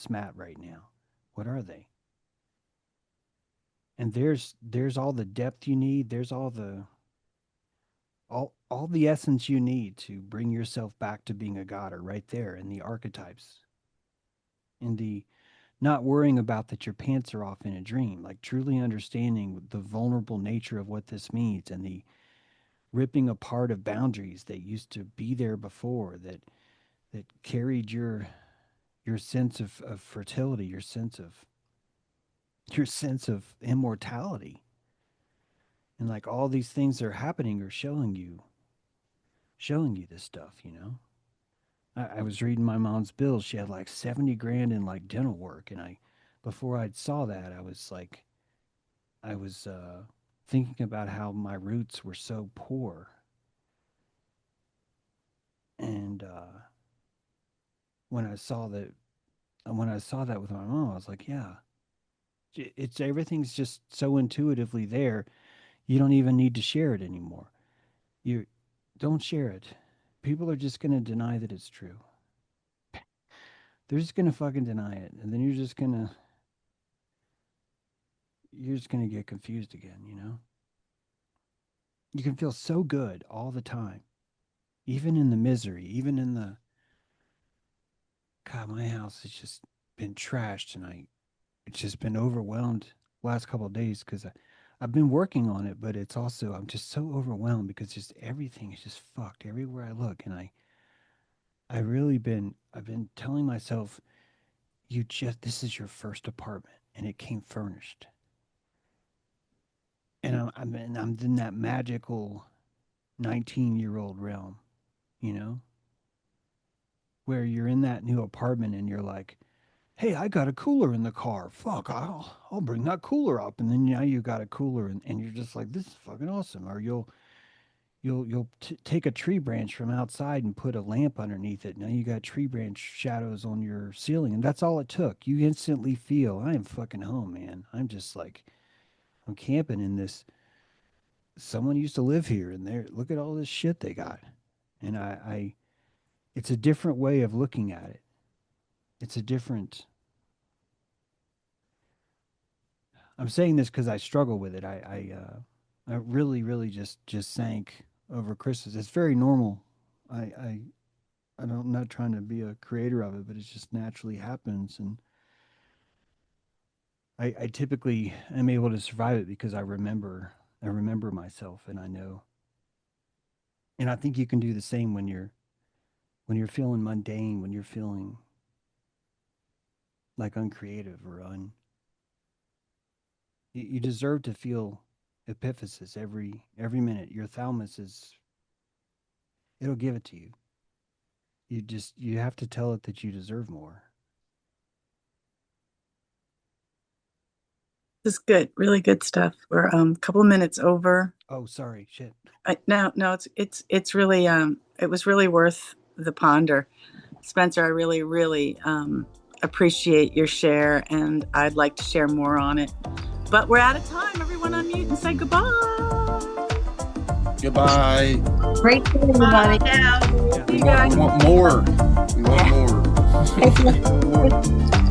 mat right now? What are they? And there's all the depth you need. There's all the essence you need to bring yourself back to being a god are right there in the archetypes. In the not worrying about that your pants are off in a dream, like truly understanding the vulnerable nature of what this means, and the ripping apart of boundaries that used to be there before, that carried your sense of fertility, your sense of immortality. And like all these things that are happening are showing you this stuff. I was reading my mom's bills. She had like 70 grand in like dental work, and before I saw that, I was thinking about how my roots were so poor. And when I saw that when I saw that with my mom, I was like, yeah, it's everything's just so intuitively there. You don't even need to share it anymore. You don't share it. People are just going to deny that it's true. They're just going to fucking deny it, and then you're just going to get confused again. You can feel so good all the time, even in the misery, even in the God, my house has just been trashed, and it's just been overwhelmed last couple of days because I've been working on it, but it's also I'm just so overwhelmed because just everything is just fucked everywhere I look, and I've been telling myself, this is your first apartment, and it came furnished, and I'm in that magical 19-year-old realm, you know, where you're in that new apartment and you're like, hey, I got a cooler in the car. Fuck, I'll bring that cooler up. And then now you got a cooler, and you're just like, this is fucking awesome. Or you'll take a tree branch from outside and put a lamp underneath it. Now you got tree branch shadows on your ceiling, and that's all it took. You instantly feel, I am fucking home, man. I'm just like, I'm camping in this. Someone used to live here, and look at all this shit they got. And it's a different way of looking at it. It's a different. I'm saying this because I struggle with it. I really, really just sank over Christmas. It's very normal. I'm not trying to be a creator of it, but it just naturally happens. And I typically am able to survive it because I remember myself, and I know. And I think you can do the same when you're feeling mundane, when you're feeling like uncreative or you deserve to feel epiphysis every minute. Your thalamus it'll give it to you. You have to tell it that you deserve more. This is good, really good stuff. We're a couple of minutes over. Oh, sorry, shit. No, it's really it was really worth the ponder, Spencer. I really, really appreciate your share, and I'd like to share more on it. But we're out of time. Everyone unmute and say goodbye. Goodbye. Great day, everybody. We want more. We want more. More.